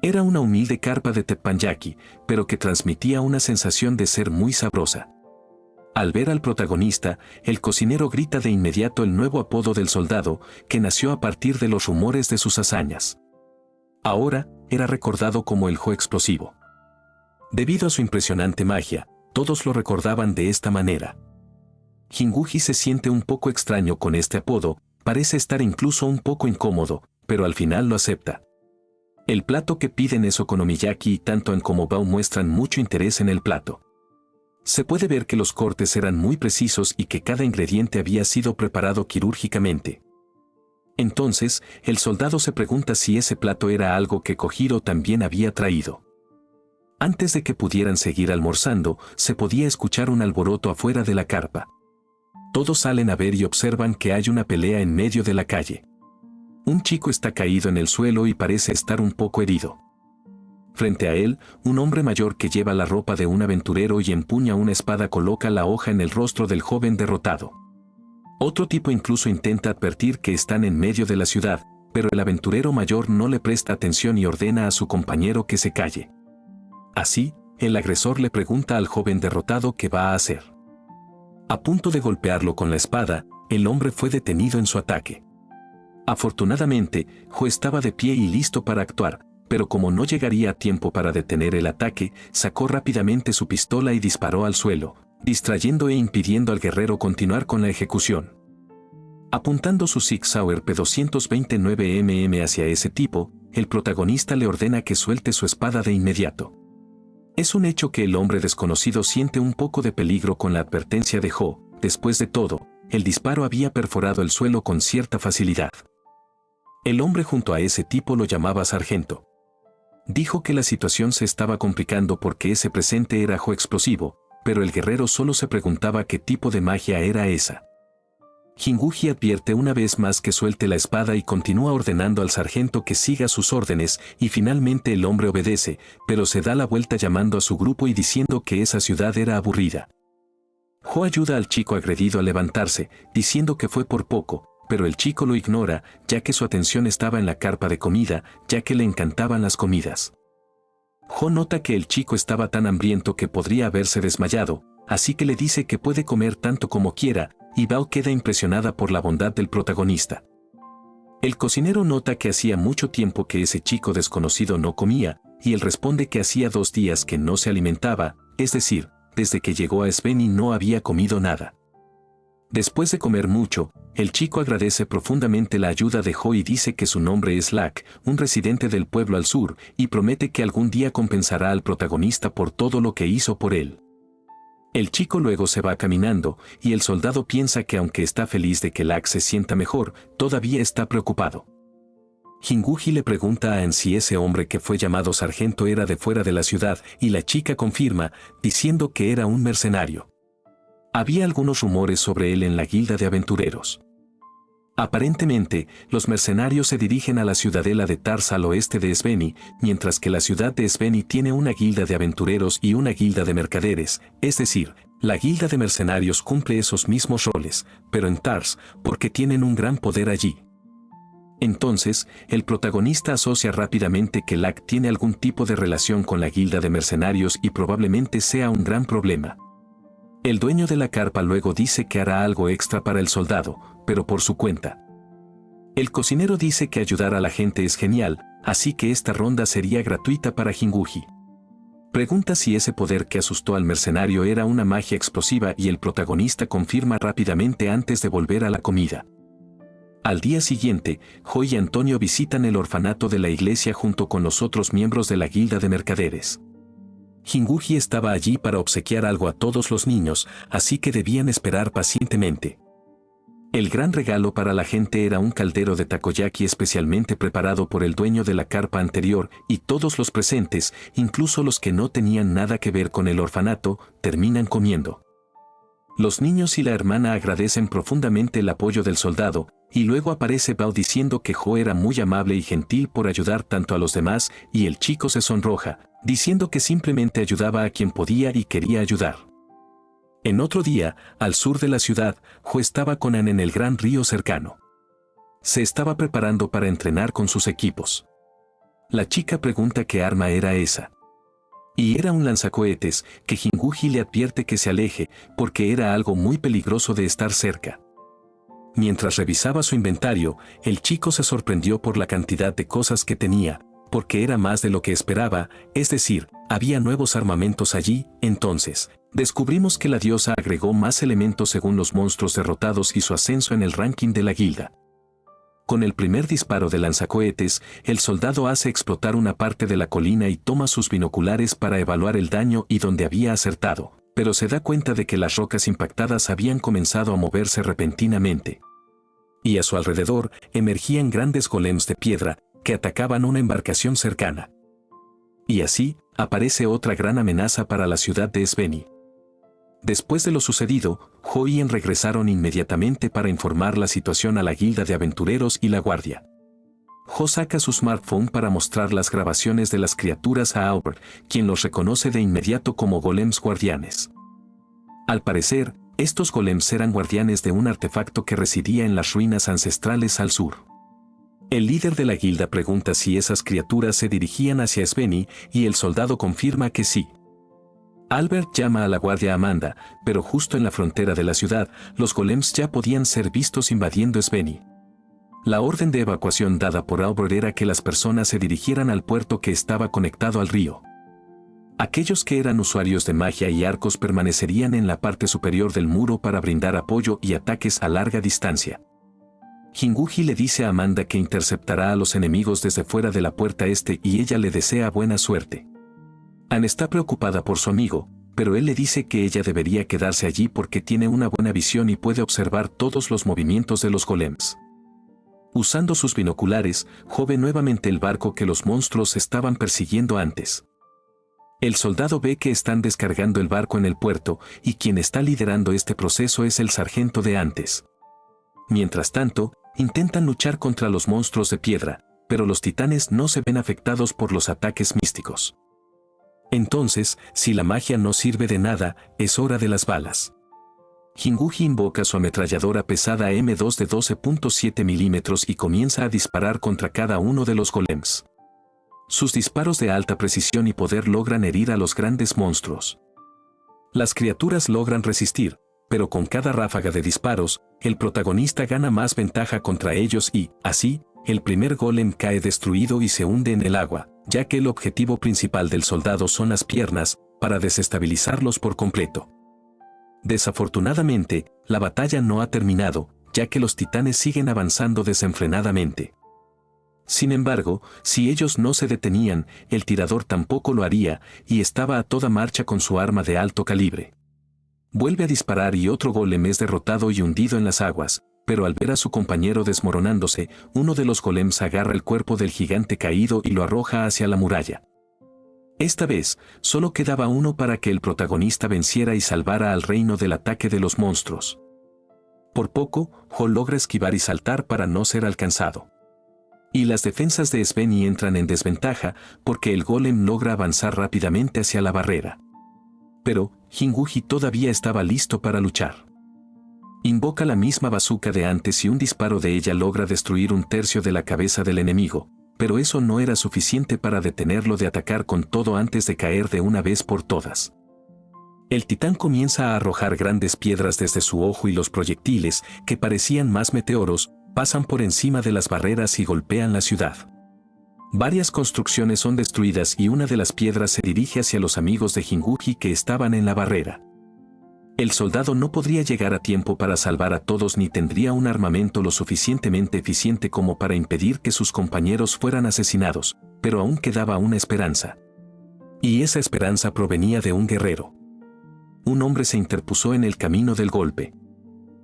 Era una humilde carpa de teppanyaki, pero que transmitía una sensación de ser muy sabrosa. Al ver al protagonista, el cocinero grita de inmediato el nuevo apodo del soldado, que nació a partir de los rumores de sus hazañas. Ahora, era recordado como el Jo explosivo. Debido a su impresionante magia, todos lo recordaban de esta manera. Jinguji se siente un poco extraño con este apodo, parece estar incluso un poco incómodo, pero al final lo acepta. El plato que piden es okonomiyaki y tanto Ann como Bao muestran mucho interés en el plato. Se puede ver que los cortes eran muy precisos y que cada ingrediente había sido preparado quirúrgicamente. Entonces, el soldado se pregunta si ese plato era algo que Kojiro también había traído. Antes de que pudieran seguir almorzando, se podía escuchar un alboroto afuera de la carpa. Todos salen a ver y observan que hay una pelea en medio de la calle. Un chico está caído en el suelo y parece estar un poco herido. Frente a él, un hombre mayor que lleva la ropa de un aventurero y empuña una espada coloca la hoja en el rostro del joven derrotado. Otro tipo incluso intenta advertir que están en medio de la ciudad, pero el aventurero mayor no le presta atención y ordena a su compañero que se calle. Así, el agresor le pregunta al joven derrotado qué va a hacer. A punto de golpearlo con la espada, el hombre fue detenido en su ataque. Afortunadamente, Jo estaba de pie y listo para actuar, pero como no llegaría a tiempo para detener el ataque, sacó rápidamente su pistola y disparó al suelo, distrayendo e impidiendo al guerrero continuar con la ejecución. Apuntando su Sig Sauer P229 mm hacia ese tipo, el protagonista le ordena que suelte su espada de inmediato. Es un hecho que el hombre desconocido siente un poco de peligro con la advertencia de Ho. Después de todo, el disparo había perforado el suelo con cierta facilidad. El hombre junto a ese tipo lo llamaba sargento. Dijo que la situación se estaba complicando porque ese presente era Ho explosivo, pero el guerrero solo se preguntaba qué tipo de magia era esa. Jinguji advierte una vez más que suelte la espada y continúa ordenando al sargento que siga sus órdenes, y finalmente el hombre obedece, pero se da la vuelta llamando a su grupo y diciendo que esa ciudad era aburrida. Ho ayuda al chico agredido a levantarse, diciendo que fue por poco, pero el chico lo ignora, ya que su atención estaba en la carpa de comida, ya que le encantaban las comidas. Ho nota que el chico estaba tan hambriento que podría haberse desmayado, así que le dice que puede comer tanto como quiera, y Bao queda impresionada por la bondad del protagonista. El cocinero nota que hacía mucho tiempo que ese chico desconocido no comía, y él responde que hacía 2 días que no se alimentaba, es decir, desde que llegó a Svenny no había comido nada. Después de comer mucho, el chico agradece profundamente la ayuda de Ho y dice que su nombre es Lak, un residente del pueblo al sur, y promete que algún día compensará al protagonista por todo lo que hizo por él. El chico luego se va caminando, y el soldado piensa que aunque está feliz de que Lak se sienta mejor, todavía está preocupado. Jinguji le pregunta a Ann si ese hombre que fue llamado sargento era de fuera de la ciudad, y la chica confirma, diciendo que era un mercenario. Había algunos rumores sobre él en la guilda de aventureros. Aparentemente, los mercenarios se dirigen a la ciudadela de Tars al oeste de Svenny, mientras que la ciudad de Svenny tiene una guilda de aventureros y una guilda de mercaderes, es decir, la guilda de mercenarios cumple esos mismos roles, pero en Tars, porque tienen un gran poder allí. Entonces, el protagonista asocia rápidamente que Lak tiene algún tipo de relación con la guilda de mercenarios y probablemente sea un gran problema. El dueño de la carpa luego dice que hará algo extra para el soldado, pero por su cuenta. El cocinero dice que ayudar a la gente es genial, así que esta ronda sería gratuita para Jinguji. Pregunta si ese poder que asustó al mercenario era una magia explosiva y el protagonista confirma rápidamente antes de volver a la comida. Al día siguiente, Ho y Antonio visitan el orfanato de la iglesia junto con los otros miembros de la guilda de mercaderes. Jinguji estaba allí para obsequiar algo a todos los niños, así que debían esperar pacientemente. El gran regalo para la gente era un caldero de takoyaki especialmente preparado por el dueño de la carpa anterior, y todos los presentes, incluso los que no tenían nada que ver con el orfanato, terminan comiendo. Los niños y la hermana agradecen profundamente el apoyo del soldado, y luego aparece Bao diciendo que Ho era muy amable y gentil por ayudar tanto a los demás, y el chico se sonroja, diciendo que simplemente ayudaba a quien podía y quería ayudar. En otro día, al sur de la ciudad, Ho estaba con Ann en el gran río cercano. Se estaba preparando para entrenar con sus equipos. La chica pregunta qué arma era esa. Y era un lanzacohetes, que Jinguji le advierte que se aleje, porque era algo muy peligroso de estar cerca. Mientras revisaba su inventario, el chico se sorprendió por la cantidad de cosas que tenía, porque era más de lo que esperaba, es decir, había nuevos armamentos allí. Entonces, descubrimos que la diosa agregó más elementos según los monstruos derrotados y su ascenso en el ranking de la guilda. Con el primer disparo de lanzacohetes, el soldado hace explotar una parte de la colina y toma sus binoculares para evaluar el daño y donde había acertado, pero se da cuenta de que las rocas impactadas habían comenzado a moverse repentinamente. Y a su alrededor emergían grandes golems de piedra que atacaban una embarcación cercana. Y así, aparece otra gran amenaza para la ciudad de Svenny. Después de lo sucedido, Ho y Ann regresaron inmediatamente para informar la situación a la guilda de aventureros y la guardia. Ho saca su smartphone para mostrar las grabaciones de las criaturas a Albert, quien los reconoce de inmediato como golems guardianes. Al parecer, estos golems eran guardianes de un artefacto que residía en las ruinas ancestrales al sur. El líder de la guilda pregunta si esas criaturas se dirigían hacia Svenny y el soldado confirma que sí. Albert llama a la guardia Amanda, pero justo en la frontera de la ciudad, los golems ya podían ser vistos invadiendo Svenny. La orden de evacuación dada por Albert era que las personas se dirigieran al puerto que estaba conectado al río. Aquellos que eran usuarios de magia y arcos permanecerían en la parte superior del muro para brindar apoyo y ataques a larga distancia. Jinguji le dice a Amanda que interceptará a los enemigos desde fuera de la puerta este y ella le desea buena suerte. Ann está preocupada por su amigo, pero él le dice que ella debería quedarse allí porque tiene una buena visión y puede observar todos los movimientos de los golems. Usando sus binoculares, Jo ve nuevamente el barco que los monstruos estaban persiguiendo antes. El soldado ve que están descargando el barco en el puerto y quien está liderando este proceso es el sargento de antes. Mientras tanto, intentan luchar contra los monstruos de piedra, pero los titanes no se ven afectados por los ataques místicos. Entonces, si la magia no sirve de nada, es hora de las balas. Jinguji invoca su ametralladora pesada M2 de 12.7 milímetros y comienza a disparar contra cada uno de los golems. Sus disparos de alta precisión y poder logran herir a los grandes monstruos. Las criaturas logran resistir, pero con cada ráfaga de disparos, el protagonista gana más ventaja contra ellos y, así, el primer golem cae destruido y se hunde en el agua, ya que el objetivo principal del soldado son las piernas, para desestabilizarlos por completo. Desafortunadamente, la batalla no ha terminado, ya que los titanes siguen avanzando desenfrenadamente. Sin embargo, si ellos no se detenían, el tirador tampoco lo haría, y estaba a toda marcha con su arma de alto calibre. Vuelve a disparar y otro golem es derrotado y hundido en las aguas, pero al ver a su compañero desmoronándose, uno de los golems agarra el cuerpo del gigante caído y lo arroja hacia la muralla. Esta vez, solo quedaba uno para que el protagonista venciera y salvara al reino del ataque de los monstruos. Por poco, Jo logra esquivar y saltar para no ser alcanzado. Y las defensas de Svenny entran en desventaja porque el golem logra avanzar rápidamente hacia la barrera. Pero, Jinguji todavía estaba listo para luchar. Invoca la misma bazooka de antes y un disparo de ella logra destruir un tercio de la cabeza del enemigo, pero eso no era suficiente para detenerlo de atacar con todo antes de caer de una vez por todas. El titán comienza a arrojar grandes piedras desde su ojo y los proyectiles, que parecían más meteoros, pasan por encima de las barreras y golpean la ciudad. Varias construcciones son destruidas y una de las piedras se dirige hacia los amigos de Jinguji que estaban en la barrera. El soldado no podría llegar a tiempo para salvar a todos ni tendría un armamento lo suficientemente eficiente como para impedir que sus compañeros fueran asesinados, pero aún quedaba una esperanza. Y esa esperanza provenía de un guerrero. Un hombre se interpuso en el camino del golpe.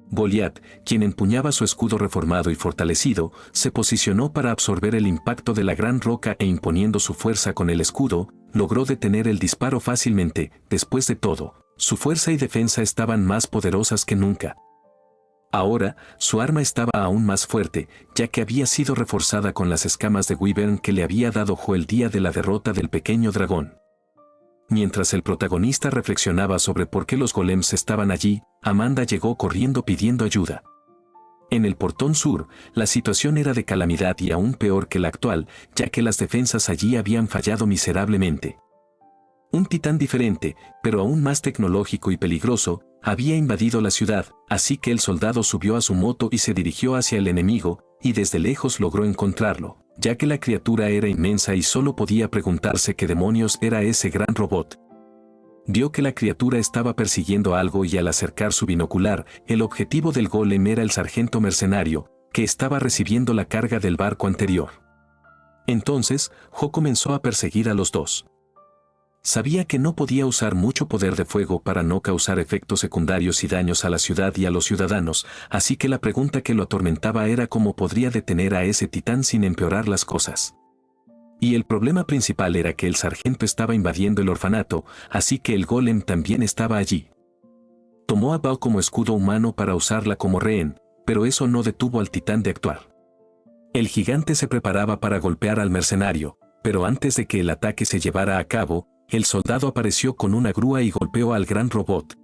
Goliat, quien empuñaba su escudo reformado y fortalecido, se posicionó para absorber el impacto de la gran roca e imponiendo su fuerza con el escudo, logró detener el disparo fácilmente. Después de todo, su fuerza y defensa estaban más poderosas que nunca. Ahora, su arma estaba aún más fuerte, ya que había sido reforzada con las escamas de Wyvern que le había dado Jo el día de la derrota del pequeño dragón. Mientras el protagonista reflexionaba sobre por qué los golems estaban allí, Amanda llegó corriendo pidiendo ayuda. En el portón sur, la situación era de calamidad y aún peor que la actual, ya que las defensas allí habían fallado miserablemente. Un titán diferente, pero aún más tecnológico y peligroso, había invadido la ciudad, así que el soldado subió a su moto y se dirigió hacia el enemigo, y desde lejos logró encontrarlo, ya que la criatura era inmensa y solo podía preguntarse qué demonios era ese gran robot. Vio que la criatura estaba persiguiendo algo y al acercar su binocular, el objetivo del golem era el sargento mercenario, que estaba recibiendo la carga del barco anterior. Entonces, Jo comenzó a perseguir a los dos. Sabía que no podía usar mucho poder de fuego para no causar efectos secundarios y daños a la ciudad y a los ciudadanos, así que la pregunta que lo atormentaba era cómo podría detener a ese titán sin empeorar las cosas. Y el problema principal era que el sargento estaba invadiendo el orfanato, así que el golem también estaba allí. Tomó a Bao como escudo humano para usarla como rehén, pero eso no detuvo al titán de actuar. El gigante se preparaba para golpear al mercenario, pero antes de que el ataque se llevara a cabo, el soldado apareció con una grúa y golpeó al gran robot.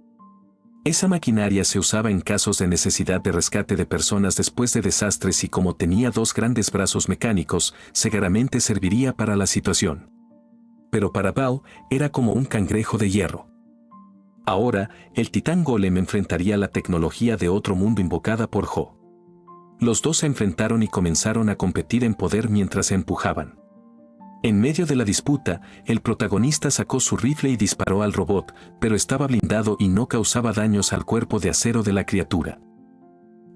Esa maquinaria se usaba en casos de necesidad de rescate de personas después de desastres y como tenía dos grandes brazos mecánicos, seguramente serviría para la situación. Pero para Bao, era como un cangrejo de hierro. Ahora, el titán golem enfrentaría la tecnología de otro mundo invocada por Jo. Los dos se enfrentaron y comenzaron a competir en poder mientras se empujaban. En medio de la disputa, el protagonista sacó su rifle y disparó al robot, pero estaba blindado y no causaba daños al cuerpo de acero de la criatura.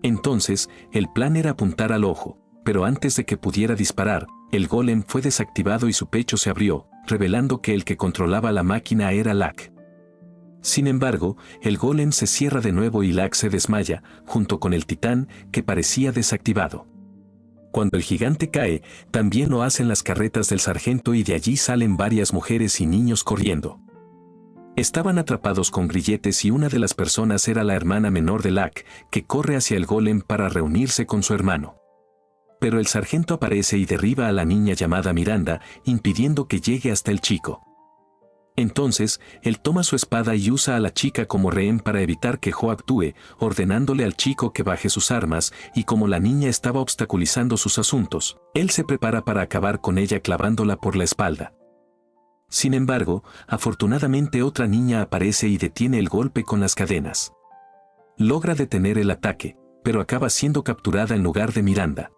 Entonces, el plan era apuntar al ojo, pero antes de que pudiera disparar, el golem fue desactivado y su pecho se abrió, revelando que el que controlaba la máquina era Lak. Sin embargo, el golem se cierra de nuevo y Lak se desmaya, junto con el titán, que parecía desactivado. Cuando el gigante cae, también lo hacen las carretas del sargento y de allí salen varias mujeres y niños corriendo. Estaban atrapados con grilletes y una de las personas era la hermana menor de Lak, que corre hacia el golem para reunirse con su hermano. Pero el sargento aparece y derriba a la niña llamada Miranda, impidiendo que llegue hasta el chico. Entonces, él toma su espada y usa a la chica como rehén para evitar que Jo actúe, ordenándole al chico que baje sus armas, y como la niña estaba obstaculizando sus asuntos, él se prepara para acabar con ella clavándola por la espalda. Sin embargo, afortunadamente otra niña aparece y detiene el golpe con las cadenas. Logra detener el ataque, pero acaba siendo capturada en lugar de Miranda.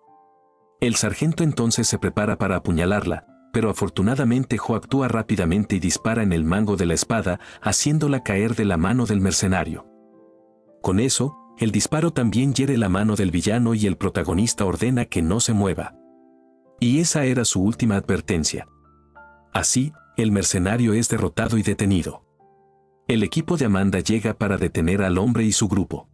El sargento entonces se prepara para apuñalarla, pero afortunadamente Jo actúa rápidamente y dispara en el mango de la espada, haciéndola caer de la mano del mercenario. Con eso, el disparo también hiere la mano del villano y el protagonista ordena que no se mueva. Y esa era su última advertencia. Así, el mercenario es derrotado y detenido. El equipo de Amanda llega para detener al hombre y su grupo.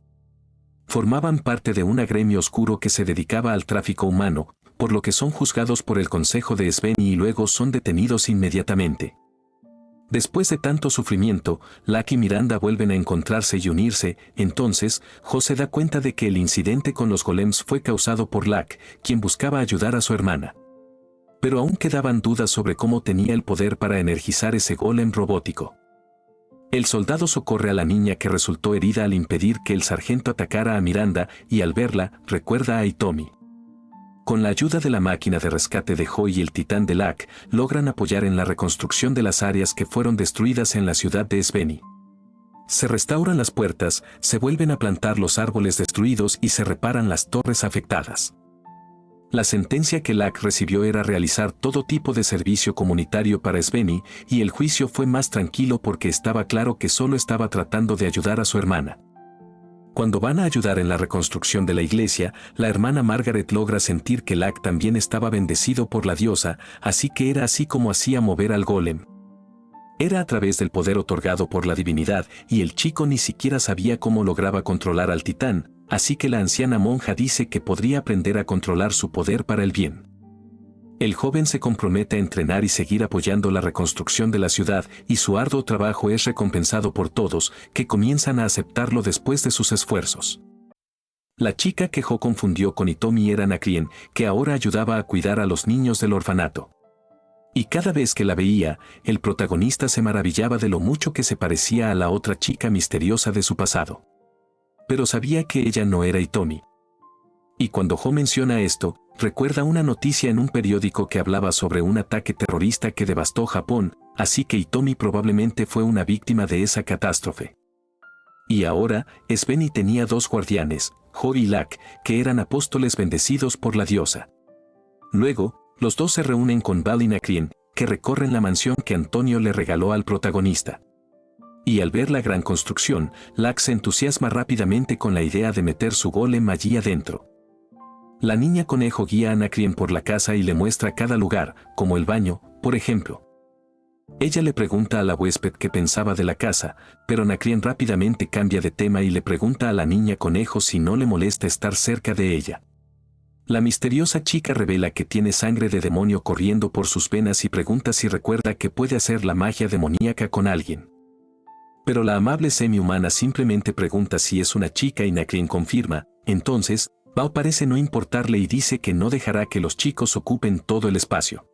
Formaban parte de un gremio oscuro que se dedicaba al tráfico humano, por lo que son juzgados por el consejo de Svenny y luego son detenidos inmediatamente. Después de tanto sufrimiento, Lak y Miranda vuelven a encontrarse y unirse, entonces, Jo se da cuenta de que el incidente con los golems fue causado por Lak, quien buscaba ayudar a su hermana. Pero aún quedaban dudas sobre cómo tenía el poder para energizar ese golem robótico. El soldado socorre a la niña que resultó herida al impedir que el sargento atacara a Miranda y al verla, recuerda a Hitomi. Con la ayuda de la máquina de rescate de Jo y el titán de Lak, logran apoyar en la reconstrucción de las áreas que fueron destruidas en la ciudad de Svenny. Se restauran las puertas, se vuelven a plantar los árboles destruidos y se reparan las torres afectadas. La sentencia que Lak recibió era realizar todo tipo de servicio comunitario para Svenny, y el juicio fue más tranquilo porque estaba claro que solo estaba tratando de ayudar a su hermana. Cuando van a ayudar en la reconstrucción de la iglesia, la hermana Margaret logra sentir que Lak también estaba bendecido por la diosa, así que era así como hacía mover al golem. Era a través del poder otorgado por la divinidad, y el chico ni siquiera sabía cómo lograba controlar al titán, así que la anciana monja dice que podría aprender a controlar su poder para el bien. El joven se compromete a entrenar y seguir apoyando la reconstrucción de la ciudad, y su arduo trabajo es recompensado por todos, que comienzan a aceptarlo después de sus esfuerzos. La chica que Jo confundió con Hitomi era Nakrien, que ahora ayudaba a cuidar a los niños del orfanato. Y cada vez que la veía, el protagonista se maravillaba de lo mucho que se parecía a la otra chica misteriosa de su pasado. Pero sabía que ella no era Hitomi. Y cuando Jo menciona esto, recuerda una noticia en un periódico que hablaba sobre un ataque terrorista que devastó Japón, así que Hitomi probablemente fue una víctima de esa catástrofe. Y ahora, Svenny tenía dos guardianes, Jo y Lak, que eran apóstoles bendecidos por la diosa. Luego, los dos se reúnen con Val y Nakrien, que recorren la mansión que Antonio le regaló al protagonista. Y al ver la gran construcción, Lak se entusiasma rápidamente con la idea de meter su golem allí adentro. La niña conejo guía a Nakrien por la casa y le muestra cada lugar, como el baño, por ejemplo. Ella le pregunta a la huésped qué pensaba de la casa, pero Nakrien rápidamente cambia de tema y le pregunta a la niña conejo si no le molesta estar cerca de ella. La misteriosa chica revela que tiene sangre de demonio corriendo por sus venas y pregunta si recuerda que puede hacer la magia demoníaca con alguien. Pero la amable semi-humana simplemente pregunta si es una chica y Nakrien confirma. Entonces, Bao parece no importarle y dice que no dejará que los chicos ocupen todo el espacio.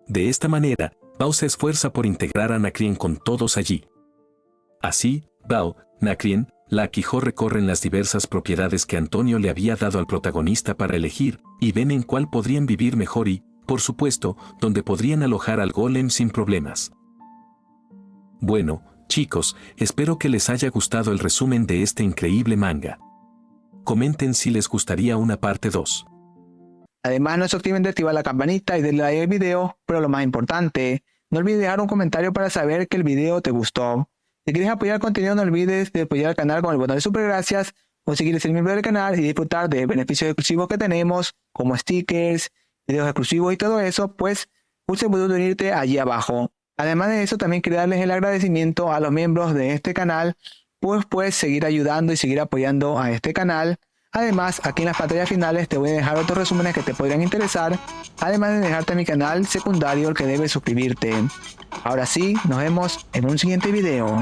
De esta manera, Bao se esfuerza por integrar a Nakrien con todos allí. Así, Bao, Nakrien, Lak y Jo recorren las diversas propiedades que Antonio le había dado al protagonista para elegir, y ven en cuál podrían vivir mejor y, por supuesto, donde podrían alojar al golem sin problemas. Bueno, chicos, espero que les haya gustado el resumen de este increíble manga. Comenten si les gustaría una parte 2. Además, no se olviden de activar la campanita y darle like al video, pero lo más importante, no olvides dejar un comentario para saber que el video te gustó. Si quieres apoyar el contenido, no olvides de apoyar al canal con el botón de super gracias, o si quieres ser miembro del canal y disfrutar de beneficios exclusivos que tenemos, como stickers, videos exclusivos y todo eso, pues pulsa el botón de unirte allí abajo. Además de eso, también quiero darles el agradecimiento a los miembros de este canal, pues puedes seguir ayudando y seguir apoyando a este canal. Además, aquí en las pantallas finales te voy a dejar otros resúmenes que te podrían interesar, además de dejarte mi canal secundario al que debes suscribirte. Ahora sí, nos vemos en un siguiente video.